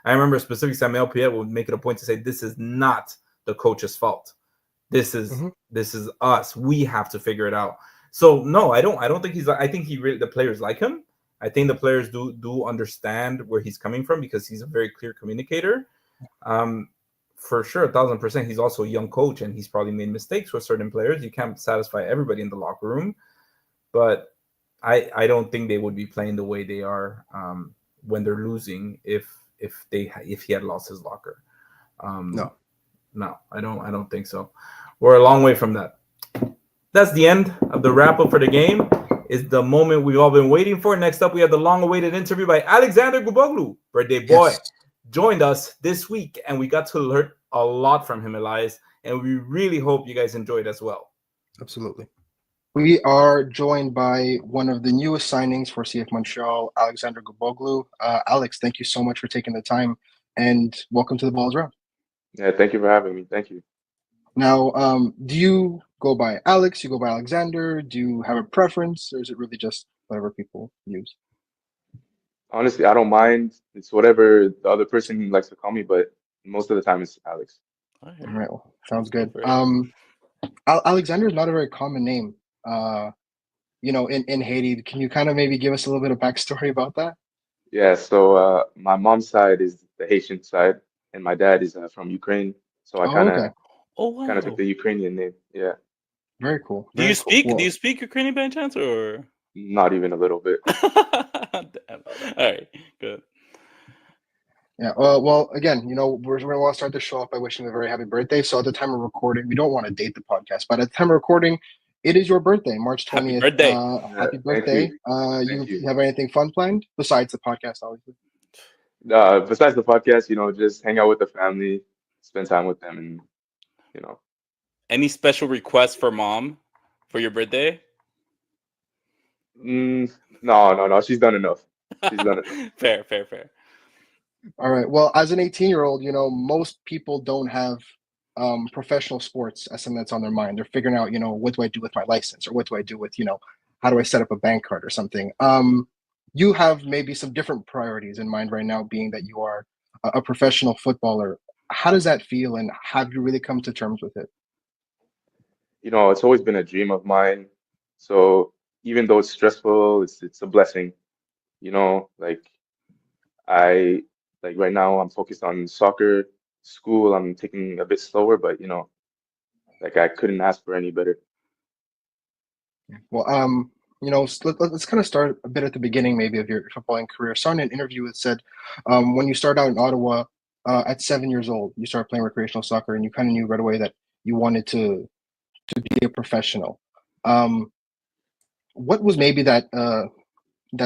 I remember specifically Samuel Piet would make it a point to say, this is not the coach's fault. This is us. We have to figure it out. So no, I don't think I think the players like him. I think the players do understand where he's coming from because he's a very clear communicator. For sure, 1,000%. He's also a young coach and he's probably made mistakes with certain players. You can't satisfy everybody in the locker room, but I don't think they would be playing the way they are when they're losing if he had lost his locker. No, I don't think so. We're a long way from that. that's the end of the wrap up for the game. It's the moment we've all been waiting for. Next up, we have the long-awaited interview by Aleksandr Guboglo, birthday boy, Yes, joined us this week, and we got to learn a lot from him, Elias. And we really hope you guys enjoyed as well. absolutely. We are joined by one of the newest signings for CF Montreal, Aleksandr Guboglo. Alex, thank you so much for taking the time, and welcome to the Balls Round. Yeah, thank you for having me. Thank you. Now, do you go by Alex? You go by Alexander? Do you have a preference, or is it really just whatever people use? Honestly, I don't mind. It's whatever the other person likes to call me, but most of the time it's Alex. All right, well, sounds good. Go for it. Alexander is not a very common name. In Haiti. Can you kind of maybe give us a little bit of backstory about that? Yeah, so my mom's side is the Haitian side, and my dad is from Ukraine. So I Oh, kind okay. of Oh kind of took wow. the Ukrainian name. Yeah, Very cool. Do you Very cool. speak? Do Well, you speak Ukrainian by any chance, or? not even a little bit. Damn. All right. Good. yeah. Well, again, we're going to want to start the show off by wishing you a very happy birthday. So at the time of recording, we don't want to date the podcast, but at the time of recording, it is your birthday, March Happy 20th. birthday. Happy Thank birthday. you. You Thank you. have anything fun planned besides the podcast, obviously? Besides the podcast, just hang out with the family, spend time with them, and you know. Any special requests for mom for your birthday? No. She's done enough. She's done enough. Fair. All right. Well, as an 18-year-old, most people don't have professional sports as something that's on their mind. They're figuring out, what do I do with my license, or what do I do with, how do I set up a bank card or something. You have maybe some different priorities in mind right now, being that you are a professional footballer. How does that feel, and have you really come to terms with it? It's always been a dream of mine. So even though it's stressful, it's a blessing. Like I like right now I'm focused on soccer, school, I'm taking a bit slower, but like I couldn't ask for any better. Well, let's kind of start a bit at the beginning, maybe, of your footballing career. I saw in an interview it said when you started out in Ottawa at 7 years old, you started playing recreational soccer, and you kind of knew right away that you wanted to be a professional. Um, what was maybe that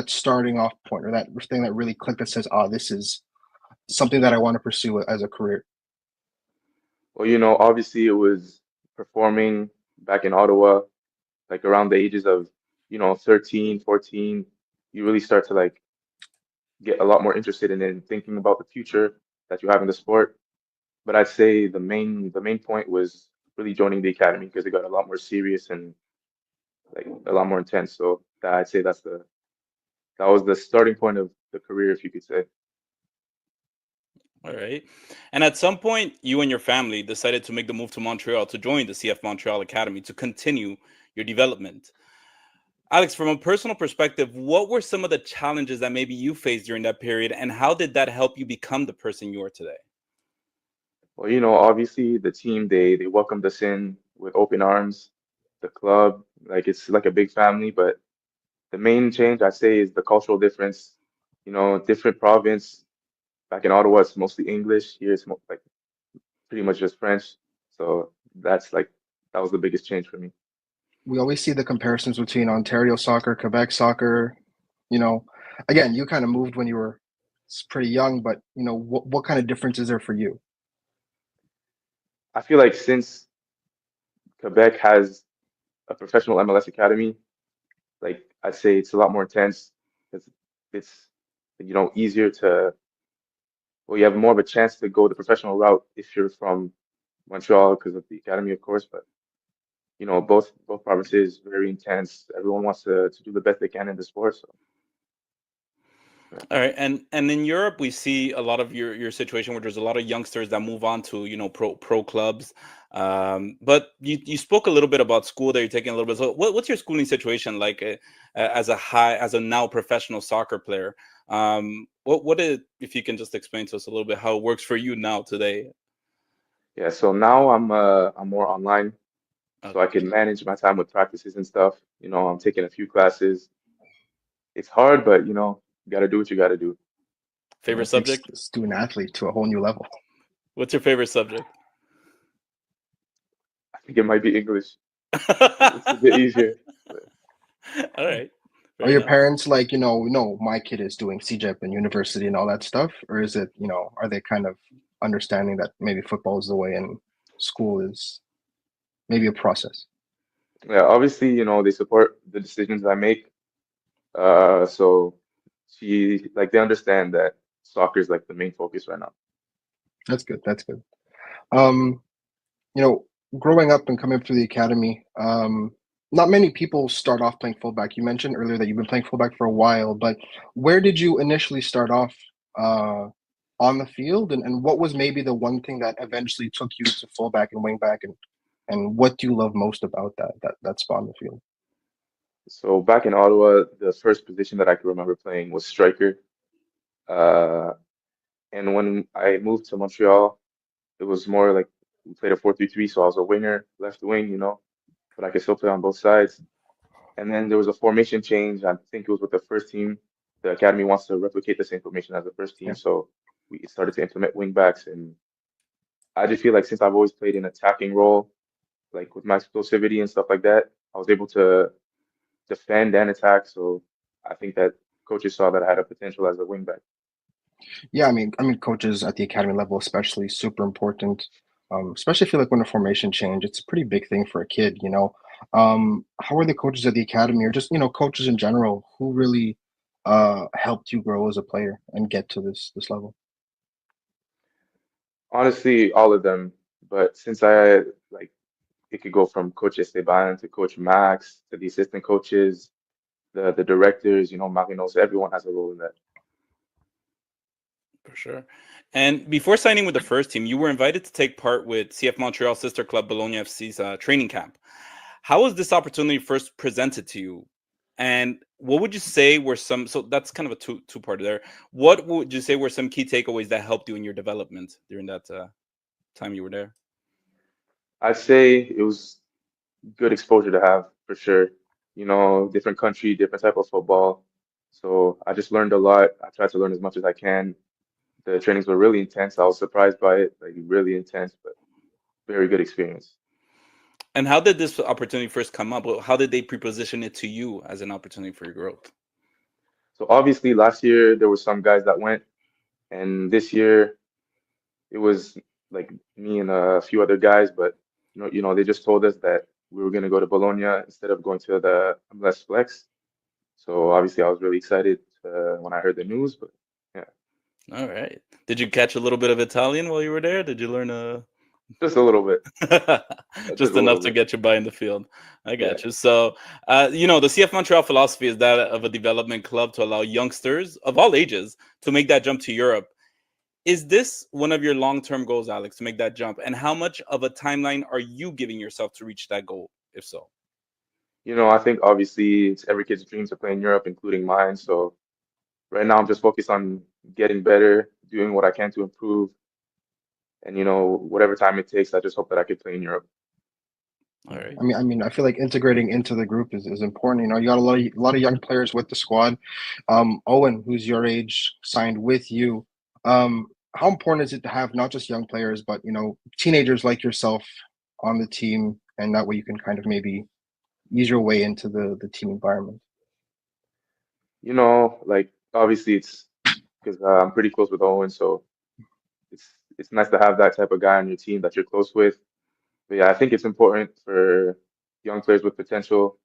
starting off point, or that thing that really clicked that says, "Ah, this is something that I want to pursue as a career"? Well, obviously it was performing back in Ottawa, like around the ages of, 13, 14, you really start to like get a lot more interested in it and thinking about the future that you have in the sport. But I'd say the main point was really joining the academy because it got a lot more serious and like a lot more intense. So I'd say that was the starting point of the career, if you could say. All right. And at some point, you and your family decided to make the move to Montreal to join the CF Montreal Academy to continue your development. Alex, from a personal perspective, what were some of the challenges that maybe you faced during that period, and how did that help you become the person you are today? Well, obviously the team they welcomed us in with open arms. The club, like it's like a big family, but the main change I'd say is the cultural difference. Different province. Back in Ottawa, it's mostly English. Here it's like pretty much just French. So that was the biggest change for me. We always see the comparisons between Ontario soccer, Quebec soccer. You know, again, you kind of moved when you were pretty young, but what kind of difference is there for you? I feel like since Quebec has a professional MLS academy, like I'd say it's a lot more intense because it's easier to well you have more of a chance to go the professional route if you're from Montreal because of the academy, of course, but both provinces very intense. Everyone wants to do the best they can in the sport. So yeah. All right, and in Europe, we see a lot of your situation where there's a lot of youngsters that move on to pro clubs. But you spoke a little bit about school that you're taking a little bit. So what's your schooling situation like as a now professional soccer player? What is, if you can just explain to us a little bit how it works for you now today? Yeah, so now I'm more online, so I Okay. can manage my time with practices and stuff. I'm taking a few classes. It's hard, but you got to do what you got to do. Favorite It takes subject? a student athlete to a whole new level. What's your favorite subject? I think it might be English. It's a bit easier. All right. Are Fair your enough. parents like, no, my kid is doing CJEP and university and all that stuff? Or is it, are they kind of understanding that maybe football is the way and school is maybe a process? Yeah, obviously, they support the decisions I make. So they understand that soccer is like the main focus right now. That's good. That's good. Um, you know, growing up and coming up through the academy, not many people start off playing fullback. You mentioned earlier that you've been playing fullback for a while, but where did you initially start off on the field, and what was maybe the one thing that eventually took you to fullback and wingback, and what do you love most about that spot on the field? So back in Ottawa, the first position that I can remember playing was striker. Uh, and when I moved to Montreal, it was more like we played a 4-3-3, so I was a winger, left wing, but I could still play on both sides. And then there was a formation change. I think it was with the first team. The academy wants to replicate the same formation as the first team, Yeah. so we started to implement wing backs. And I just feel like since I've always played an attacking role, like with my explosivity and stuff like that, I was able to defend and attack. So I think that coaches saw that I had a potential as a wing back. Yeah, I mean, coaches at the academy level, especially, super important. Especially, I feel like when a formation change, it's a pretty big thing for a kid. How are the coaches at the academy, or just coaches in general, who really helped you grow as a player and get to this level? Honestly, all of them. But since I like it could go from Coach Esteban to Coach Max to the assistant coaches, the directors, Marinos, everyone has a role in that. For sure. And before signing with the first team, you were invited to take part with CF Montreal sister club Bologna FC's training camp. How was this opportunity first presented to you? And what would you say were some, so that's kind of a two-part there. What would you say were some key takeaways that helped you in your development during that time you were there? I'd say it was good exposure to have for sure. Different country, different type of football. So I just learned a lot. I tried to learn as much as I can. The trainings were really intense. I was surprised by it, like really intense, but very good experience. And how did this opportunity first come up? How did they pre-position it to you as an opportunity for your growth? So obviously last year there were some guys that went, and this year it was like me and a few other guys, but they just told us that we were gonna go to Bologna instead of going to the MLS Flex. So obviously I was really excited when I heard the news, but yeah, All right. Did you catch a little bit of Italian while you were there? Did you learn just a little bit, just just a enough little to bit. get you by in the field? I Yeah. got you. So, the CF Montreal philosophy is that of a development club to allow youngsters of all ages to make that jump to Europe. Is this one of your long-term goals, Alex, to make that jump? And how much of a timeline are you giving yourself to reach that goal, if so? I think obviously it's every kid's dream to play in Europe, including mine. So right now I'm just focused on getting better, doing what I can to improve, and whatever time it takes, I just hope that I could play in Europe. All right. I feel like integrating into the group is important. You got a lot of young players with the squad. Owen, who's your age, signed with you. How important is it to have not just young players, but teenagers like yourself on the team, and that way you can kind of maybe ease your way into the team environment? Like obviously it's because I'm pretty close with Owen, so it's nice to have that type of guy on your team that you're close with. But yeah, I think it's important for young players with potential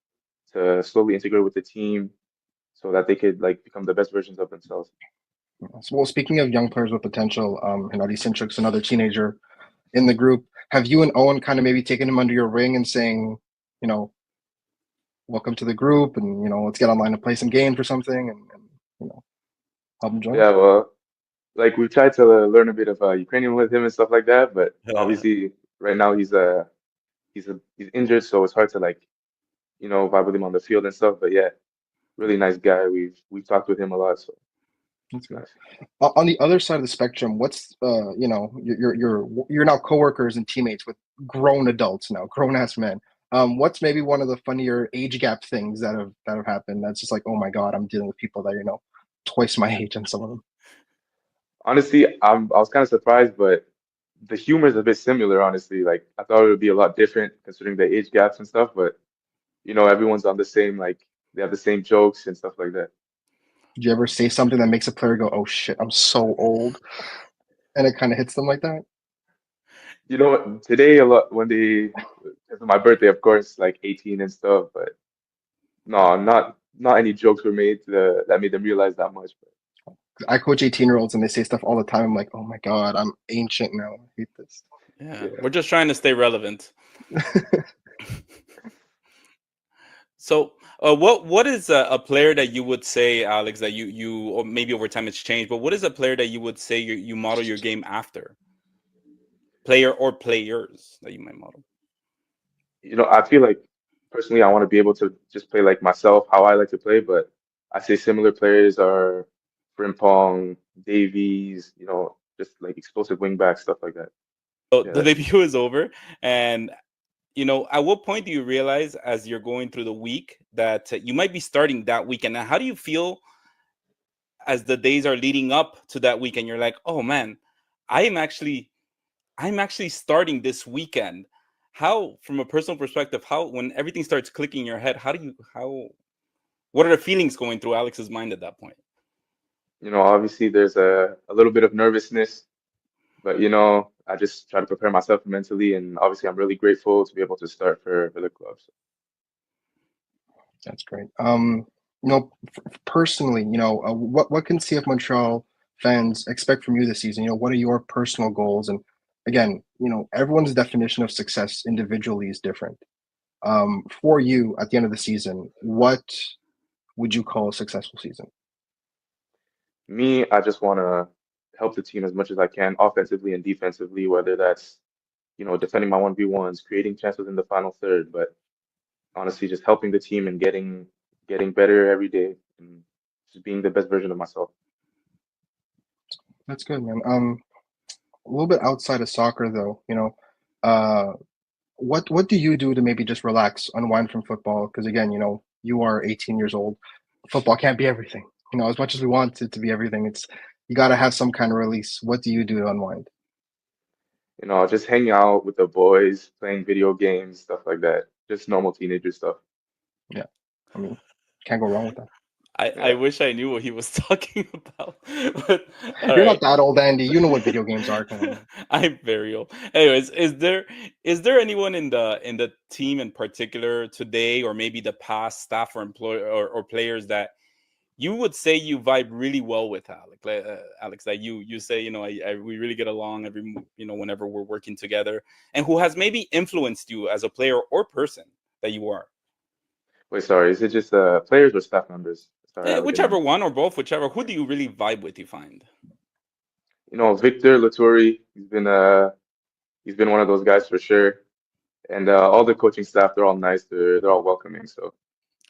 to slowly integrate with the team so that they could like become the best versions of themselves. Well, speaking of young players with potential, Hennady Sinchuk's another teenager in the group. Have you and Owen kind of maybe taken him under your wing and saying, you know, welcome to the group, and let's get online and play some games or something, and help him join? Yeah, well, like we tried to learn a bit of Ukrainian with him and stuff like that, but obviously right now he's injured, so it's hard to like vibe with him on the field and stuff. But yeah, really nice guy. We've talked with him a lot, so That's it's good. nice. On the other side of the spectrum, what's you're now coworkers and teammates with grown adults now, grown ass men. What's maybe one of the funnier age gap things that have happened? That's just like, oh my god, I'm dealing with people that twice my age, and some of them. Honestly, I was kind of surprised, but the humor is a bit similar, honestly. Like I thought it would be a lot different considering the age gaps and stuff, but everyone's on the same like they have the same jokes and stuff like that. Did you ever say something that makes a player go, "Oh shit, I'm so old," and it kind of hits them like that? You know what? Today a lot when because of my birthday, of course, like 18 and stuff, but no, not any jokes were made that made them realize that much. I coach 18-year-olds and they say stuff all the time. I'm like, oh my god, I'm ancient now. I hate this. Yeah, Yeah. we're just trying to stay relevant. So, what is a player that you would say, Alex, that you or maybe over time it's changed, but what is a player that you would say you model your game after? Player or players that you might model? I feel like personally I want to be able to just play like myself, how I like to play, but I say similar players are Frimpong, Davies, just like explosive wingback, stuff like that. So Yeah, the debut is over, and at what point do you realize as you're going through the week that you might be starting that weekend? Now, how do you feel as the days are leading up to that weekend? You're like, oh man, I'm actually starting this weekend. How, from a personal perspective, how when everything starts clicking in your head, what are the feelings going through Alex's mind at that point? obviously there's a little bit of nervousness, but I just try to prepare myself mentally, and obviously I'm really grateful to be able to start for the club. So. That's great. Personally, what can CF Montreal fans expect from you this season? What are your personal goals? And again, everyone's definition of success individually is different. For you, at the end of the season, what would you call a successful season? Me, I just want to help the team as much as I can, offensively and defensively, whether that's, defending my 1v1s, creating chances in the final third, but honestly, just helping the team and getting better every day and just being the best version of myself. That's good, man. A little bit outside of soccer, though, what do you do to maybe just relax, unwind from football? Because again, you are 18 years old. Football can't be everything. As much as we want it to be everything, you got to have some kind of release. What do you do to unwind? Just hanging out with the boys, playing video games, stuff like that. Just normal teenager stuff. Yeah, I mean, can't go wrong with that. I wish I knew what he was talking about. But, You're not that old, Andy. You know what video games are. Come on. I'm very old. Anyways, is there anyone in the team in particular today, or maybe the past staff or employee or players that you would say you vibe really well with, Alex, that you say, we really get along whenever we're working together, and who has maybe influenced you as a player or person that you are? Wait, sorry, is it just players or staff members? Sorry, I didn't- Whichever one or both, whichever. Who do you really vibe with, you find? Victor Laturi, he's been one of those guys for sure. And all the coaching staff, they're all nice. They're all welcoming. So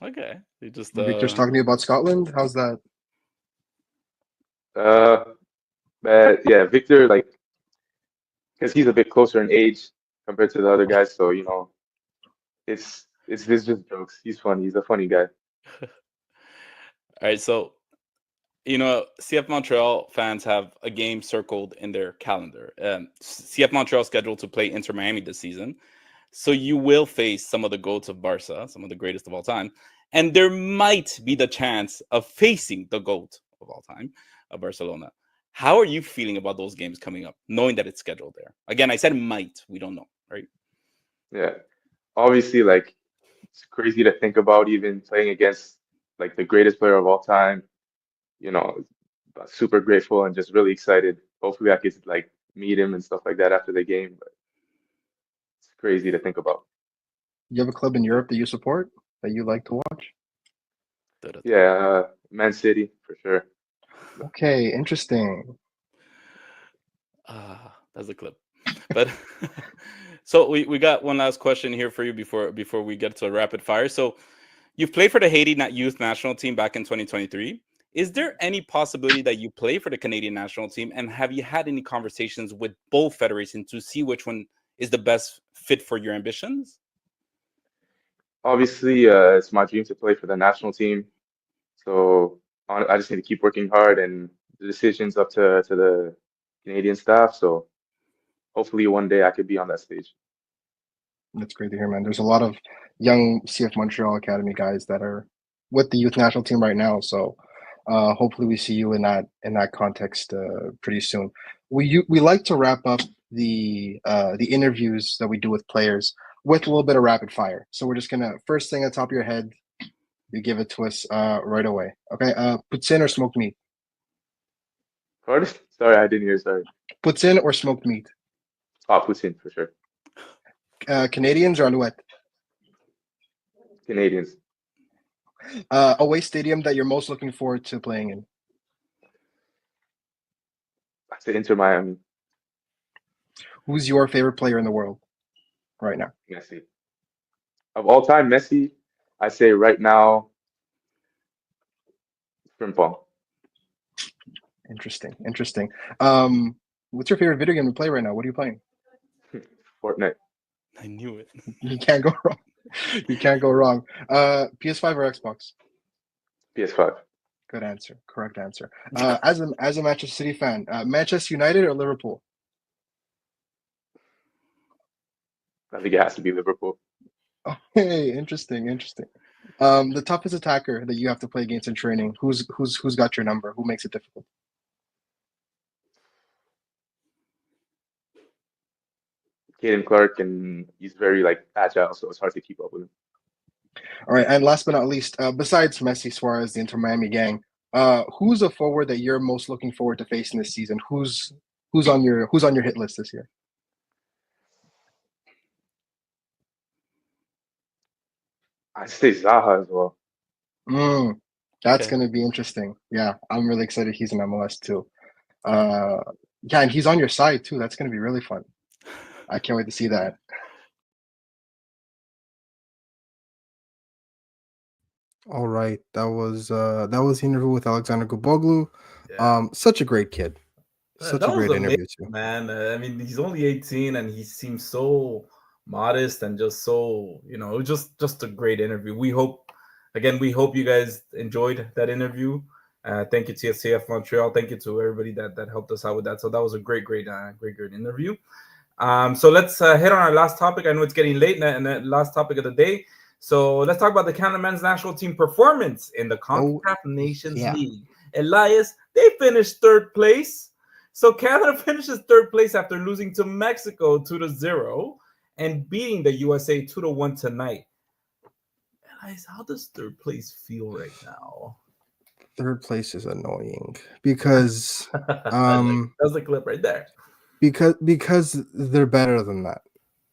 Okay, they just Victor's talking to you about Scotland. How's that? but yeah, Victor, like, because he's a bit closer in age compared to the other guys, so it's just jokes. He's funny. He's a funny guy. All right, so CF Montreal fans have a game circled in their calendar. CF Montreal scheduled to play Inter Miami this season, so you will face some of the GOATs of Barca, some of the greatest of all time, and there might be the chance of facing the GOAT of all time, Barcelona. How are you feeling about those games coming up, knowing that it's scheduled there? Again, I said might. We don't know, right? Yeah, obviously, like it's crazy to think about even playing against like the greatest player of all time. But super grateful and just really excited. Hopefully, I could like meet him and stuff like that after the game. But it's crazy to think about. You have a club in Europe that you support that you like to watch? Yeah, Man City for sure. Okay, interesting. That's a clip. But so we got one last question here for you before we get to a rapid fire. So you've played for the Haiti youth national team back in 2023. Is there any possibility that you play for the Canadian national team? And have you had any conversations with both federations to see which one is the best fit for your ambitions? Obviously, it's my dream to play for the national team. So I just need to keep working hard, and the decision's up to the Canadian staff. So hopefully one day I could be on that stage. That's great to hear, man. There's a lot of young CF Montreal Academy guys that are with the youth national team right now. So hopefully we see you in that context pretty soon. We like to wrap up the interviews that we do with players with a little bit of rapid fire. So we're just gonna first thing on top of your head, you give it to us right away. Okay. Poutine or smoked meat? Pardon? Sorry, I didn't hear. Sorry. Poutine or smoked meat? Poutine for sure. Canadians or Alouette? Canadians. Away stadium that you're most looking forward to playing in? I say Inter Miami. Who's your favorite player in the world right now? Messi. Of all time, Messi. I say right now, Frimpong. Interesting. What's your favorite video game to play right now? What are you playing? Fortnite. I knew it. You can't go wrong. You can't go wrong. PS5 or Xbox? PS5. Good answer. Correct answer. As a Manchester City fan, Manchester United or Liverpool? I think it has to be Liverpool. Oh, hey, interesting. The toughest attacker that you have to play against in training. Who's got your number? Who makes it difficult? Caden Clark, and he's very like agile, so it's hard to keep up with him. All right, and last but not least, besides Messi, Suarez, the Inter Miami gang, who's a forward that you're most looking forward to facing this season? Who's on your hit list this year? I say Zaha as well. That's Okay. going to be interesting. Yeah, I'm really excited he's in MLS too. Yeah, and he's on your side too. That's going to be really fun. I can't wait to see that. All right, that was the interview with Aleksandr Guboglo. Yeah. Such a great kid. Such That a was great interview amazing, too. man. I mean, he's only 18 and he seems so modest and just so, it was just a great interview. We hope you guys enjoyed that interview. Thank you to CF Montreal. Thank you to everybody that helped us out with that. So that was a great interview. So let's hit on our last topic. I know it's getting late, and the last topic of the day. So let's talk about the Canada men's national team performance in the CONCACAF Nations League. Elias, they finished third place. So Canada finishes third place after losing to Mexico 2-0 and beating the USA 2-1 tonight. Elias, how does third place feel right now? Third place is annoying because that's the clip right there. Because they're better than that,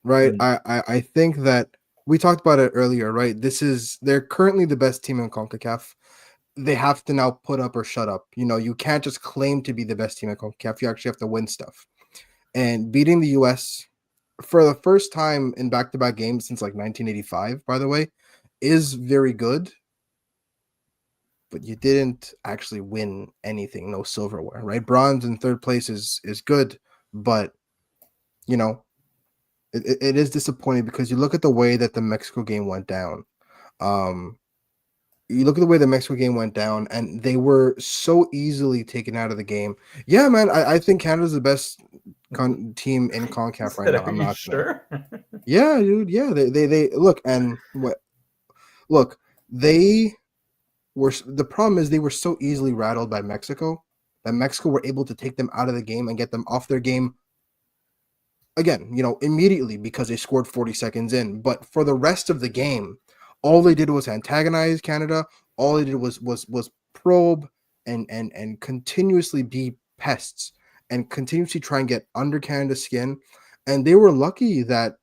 right? I think that we talked about it earlier, right? They're currently the best team in CONCACAF. They have to now put up or shut up. You can't just claim to be the best team in CONCACAF. You actually have to win stuff. And beating the US for the first time in back-to-back games since like 1985, by the way, is very good. But you didn't actually win anything, no silverware, right? Bronze in third place is good, but it is disappointing because you look at the way that the Mexico game went down. You look at the way the Mexico game went down, and they were so easily taken out of the game. Yeah, man, I think Canada's the best team in CONCACAF right now. I'm not sure. Yeah, dude. Yeah, they look and what? Look, they were. The problem is they were so easily rattled by Mexico that Mexico were able to take them out of the game and get them off their game again, immediately because they scored 40 seconds in. But for the rest of the game, all they did was antagonize Canada. All they did was probe and continuously be pests and continuously try and get under Canada's skin. And they were lucky that,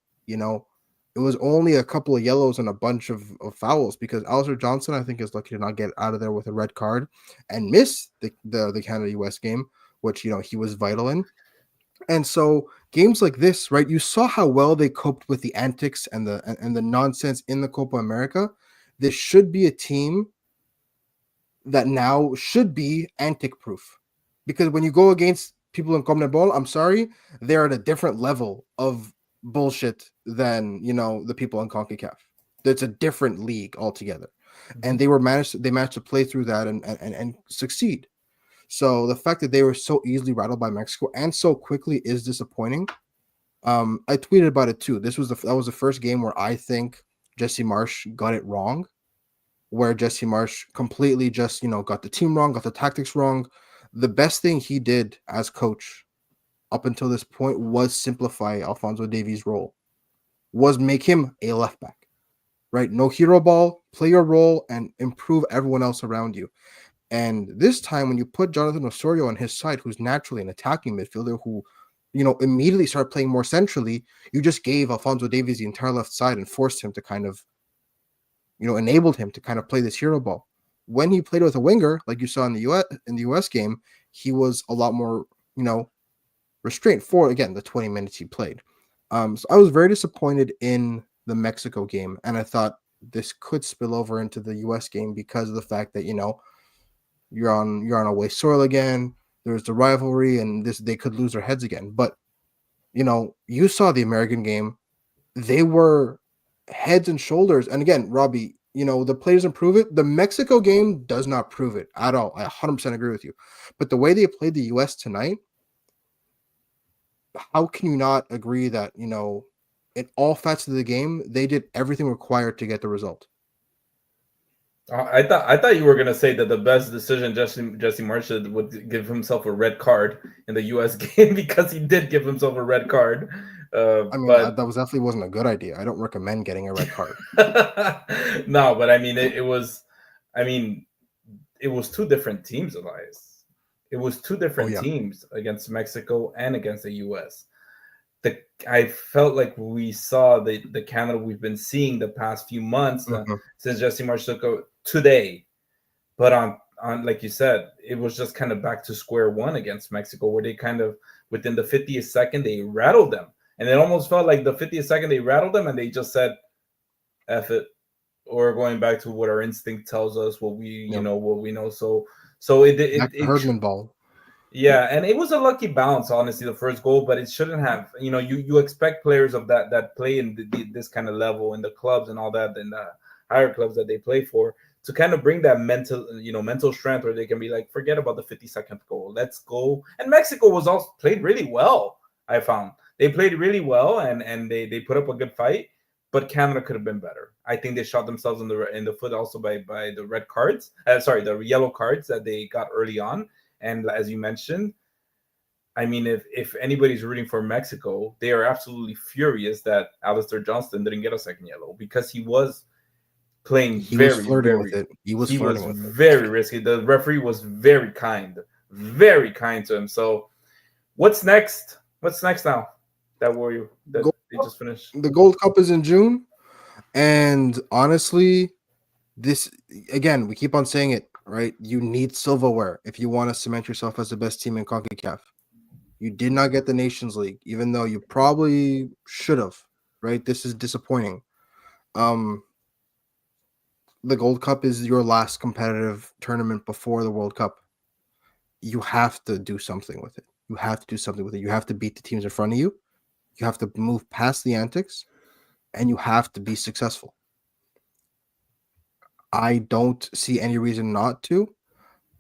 it was only a couple of yellows and a bunch of fouls because Alistair Johnson, I think, is lucky to not get out of there with a red card and miss the Canada-US game, which, he was vital in. And so games like this, right? You saw how well they coped with the antics and the nonsense in the Copa America. This should be a team that now should be antic proof, because when you go against people in CONMEBOL, I'm sorry, they're at a different level of bullshit than the people in CONCACAF. It's a different league altogether, and they managed to play through that and succeed. So the fact that they were so easily rattled by Mexico and so quickly is disappointing. I tweeted about it too. That was the first game where I think Jesse Marsh got it wrong, where Jesse Marsh completely just, got the team wrong, got the tactics wrong. The best thing he did as coach up until this point was simplify Alphonso Davies' role, was make him a left back, right? No hero ball, play your role and improve everyone else around you. And this time, when you put Jonathan Osorio on his side, who's naturally an attacking midfielder who, immediately started playing more centrally, you just gave Alphonso Davies the entire left side and forced him to kind of, enabled him to kind of play this hero ball. When he played with a winger, like you saw in the US game, he was a lot more, restrained for, again, the 20 minutes he played. So I was very disappointed in the Mexico game, and I thought this could spill over into the US game because of the fact that, you're on away soil again. There's the rivalry, and they could lose their heads again. But you saw the American game; they were heads and shoulders. And again, Robbie, the players improve it. The Mexico game does not prove it at all. I 100% agree with you. But the way they played the U.S. tonight, how can you not agree that in all facets of the game they did everything required to get the result? I thought you were gonna say that the best decision Jesse Marsh did would give himself a red card in the U.S. game, because he did give himself a red card. I mean, but that was definitely wasn't a good idea. I don't recommend getting a red card. no, but I mean, it was. I mean, it was two different teams, Elias. It was two different yeah. teams against Mexico and against the U.S. I felt like we saw the Canada we've been seeing the past few months since Jesse Marsh took over today. But on like you said, it was just kind of back to square one against Mexico, where they kind of, within the 50th second, they rattled them. And it almost felt like the 50th second they rattled them and they just said, F it. Or going back to what our instinct tells us, what we, what we know. So it Herdman ball. Yeah, and it was a lucky bounce, honestly, the first goal, but it shouldn't have. You expect players of that play in this kind of level in the clubs and all that, and the higher clubs that they play for, to kind of bring that mental strength where they can be like, forget about the 52nd goal, let's go. And Mexico was also played really well. I found they played really well, and they put up a good fight, but Canada could have been better. I think they shot themselves in the foot also by the red cards. The yellow cards that they got early on. And as you mentioned, I mean, if anybody's rooting for Mexico, they are absolutely furious that Alistair Johnston didn't get a second yellow, because he was playing He was flirting with it. He was very risky. The referee was very kind to him. So what's next? What's next now? They just finished? The Gold Cup is in June. And honestly, this, again, we keep on saying it, right? You need silverware if you want to cement yourself as the best team in CONCACAF. You did not get the Nations League, even though you probably should have, right? This is disappointing. The Gold Cup is your last competitive tournament before the World Cup. You have to do something with it. You have to beat the teams in front of you. You have to move past the antics, and you have to be successful. I don't see any reason not to.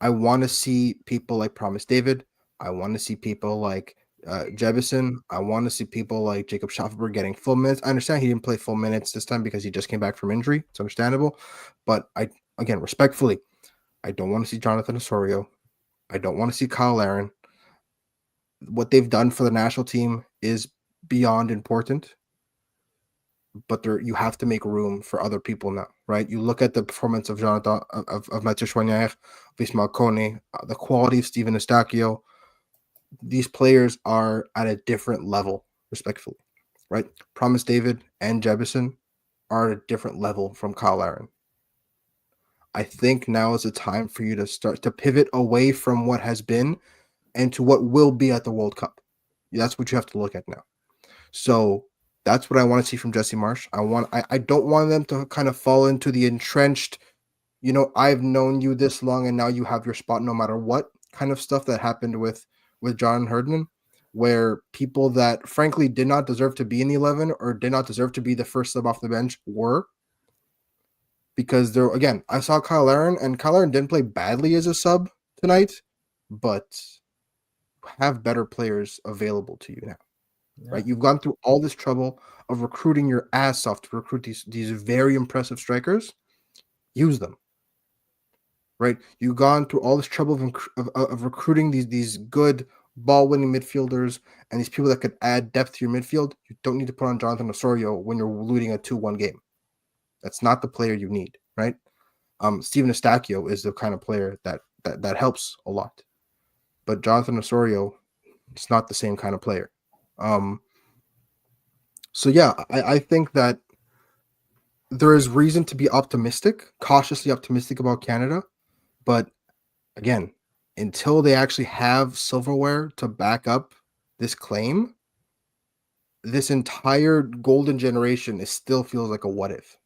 I want to see people like Promise David. I want to see people like Jebison. I want to see people like Jacob Schafferberg getting full minutes. I understand he didn't play full minutes this time because he just came back from injury. It's understandable. But again, respectfully, I don't want to see Jonathan Osorio. I don't want to see Kyle Aaron. What they've done for the national team is beyond important. But you have to make room for other people now, right? You look at the performance of Jonathan, of Mathieu Choinière, Ismail Kone, the quality of Steven Eustáquio. These players are at a different level, respectfully, right? Promise David and Jebison are at a different level from Kyle Aaron. I think now is the time for you to start to pivot away from what has been and to what will be at the World Cup. That's what you have to look at now. So that's what I want to see from Jesse Marsh. I don't want them to kind of fall into the entrenched, I've known you this long and now you have your spot no matter what kind of stuff that happened with John Herdman, where people that frankly did not deserve to be in the 11 or did not deserve to be the first sub off the bench were. Because there, again, I saw Kyle Aaron, and Kyle Aaron didn't play badly as a sub tonight, but have better players available to you now. right? You've gone through all this trouble of recruiting your ass off to recruit these very impressive strikers. Use them, right? You've gone through all this trouble of recruiting these good ball-winning midfielders and these people that could add depth to your midfield. You don't need to put on Jonathan Osorio when you're losing a 2-1 game. That's not the player you need, right? Steven Eustáquio is the kind of player that helps a lot. But Jonathan Osorio is not the same kind of player. So yeah, I think that there is reason to be optimistic, cautiously optimistic about Canada. But again, until they actually have silverware to back up this claim, this entire golden generation still feels like a what if.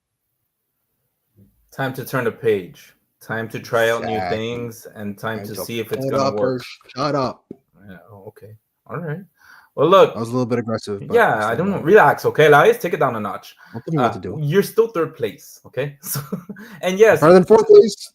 Time to turn the page. Time to try out new Exactly. things and time to see if it's Shut gonna up or work. shut up. Yeah, okay. All right. Well, look. I was a little bit aggressive. But Yeah, I don't know. Relax, okay? Elias, take it down a notch. Don't tell me what to do. You're still third place, okay? So, and yes, Better than fourth place.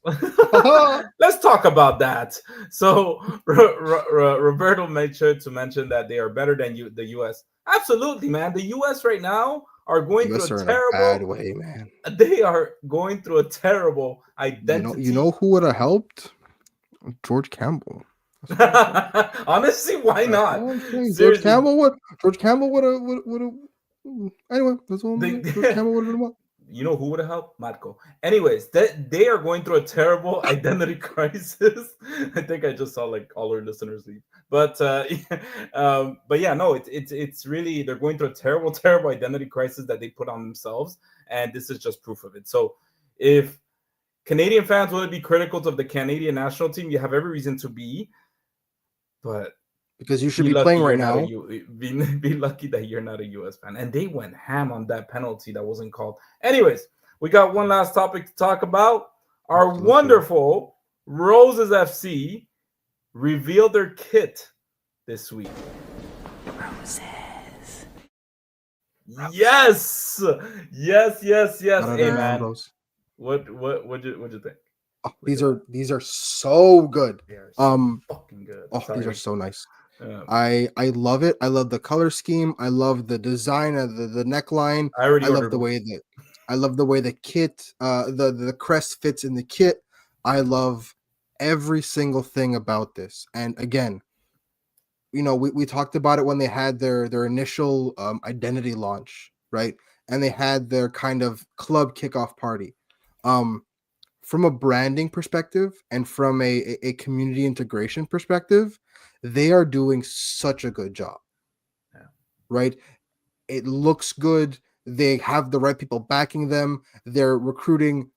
let's talk about that. So Roberto made sure to mention that they are better than the U.S. Absolutely, man. The U.S. right now are going through a terrible bad way, man. They are going through a terrible identity. You know who would have helped? George Campbell. Honestly, why not? George Campbell would have. Anyway, that's all. George Campbell would have been what? You know who would have helped? Marco. Anyways, they are going through a terrible identity crisis. I think I just saw like all our listeners leave. But yeah, no, it's really, they're going through a terrible identity crisis that they put on themselves, and this is just proof of it. So if Canadian fans want to be critical of the Canadian national team, you have every reason to be, but because you should be playing right now. Be lucky that you're not a U.S. fan. And they went ham on that penalty that wasn't called. Anyways, we got one last topic to talk about. Our wonderful Roses FC revealed their kit this week. Roses. Yes. Hey, man. What'd you think? Oh, these are so good. Fucking good. Oh, these are so nice. I love it. I love the color scheme. I love the design of the neckline. I love the way the kit, the crest fits in the kit. I love every single thing about this. And again, you know, we talked about it when they had their initial identity launch, right? And they had their kind of club kickoff party. From a branding perspective and from a community integration perspective, they are doing such a good job. Yeah. Right? It looks good. They have the right people backing them. They're recruiting,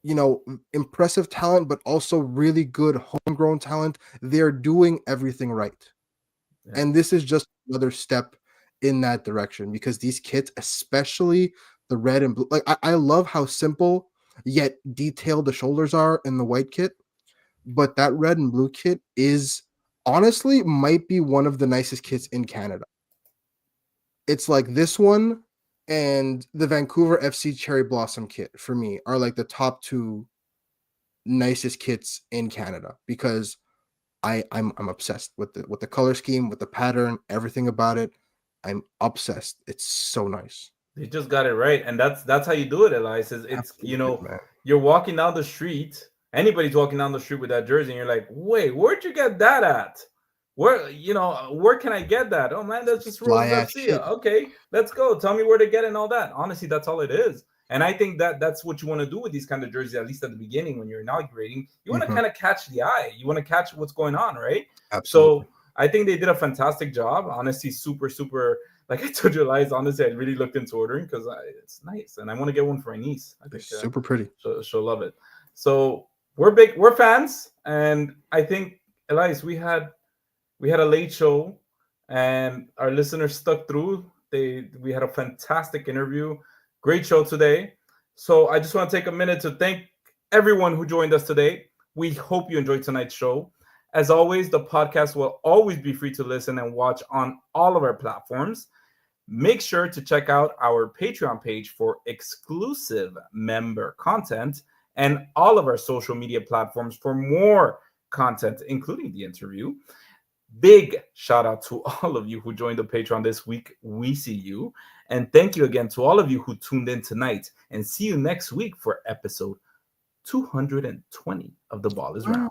you know, impressive talent, but also really good homegrown talent. They're doing everything right. Yeah. And this is just another step in that direction, because these kits, especially the red and blue, like I love how simple yet detailed the shoulders are in the white kit, but that red and blue kit is honestly might be one of the nicest kits in Canada. It's like this one and the Vancouver FC Cherry Blossom kit for me are like the top two nicest kits in Canada, because I'm obsessed with the color scheme, with the pattern, everything about it. I'm obsessed. It's so nice. They just got it right, and that's how you do it, Elias. It's you know, man. You're walking down the street. Anybody's walking down the street with that jersey, and you're like, "Wait, where'd you get that at? Where can I get that? Oh man, that's just Roses FC. Okay, let's go. Tell me where to get it and all that." Honestly, that's all it is. And I think that's what you want to do with these kind of jerseys, at least at the beginning when you're inaugurating. You want to kind of catch the eye. You want to catch what's going on, right? Absolutely. So I think they did a fantastic job. Honestly, super. Like I told you, Elias, honestly, I really looked into ordering because it's nice, and I want to get one for my niece. I think super pretty. She'll love it. So we're fans, and I think, Elias, we had a late show, and our listeners stuck through. We had a fantastic interview, great show today. So I just want to take a minute to thank everyone who joined us today. We hope you enjoyed tonight's show. As always, the podcast will always be free to listen and watch on all of our platforms. Make sure to check out our Patreon page for exclusive member content and all of our social media platforms for more content, including the interview. Big shout out to all of you who joined the Patreon this week. We see you. And thank you again to all of you who tuned in tonight. And see you next week for episode 220 of The Ball is Round.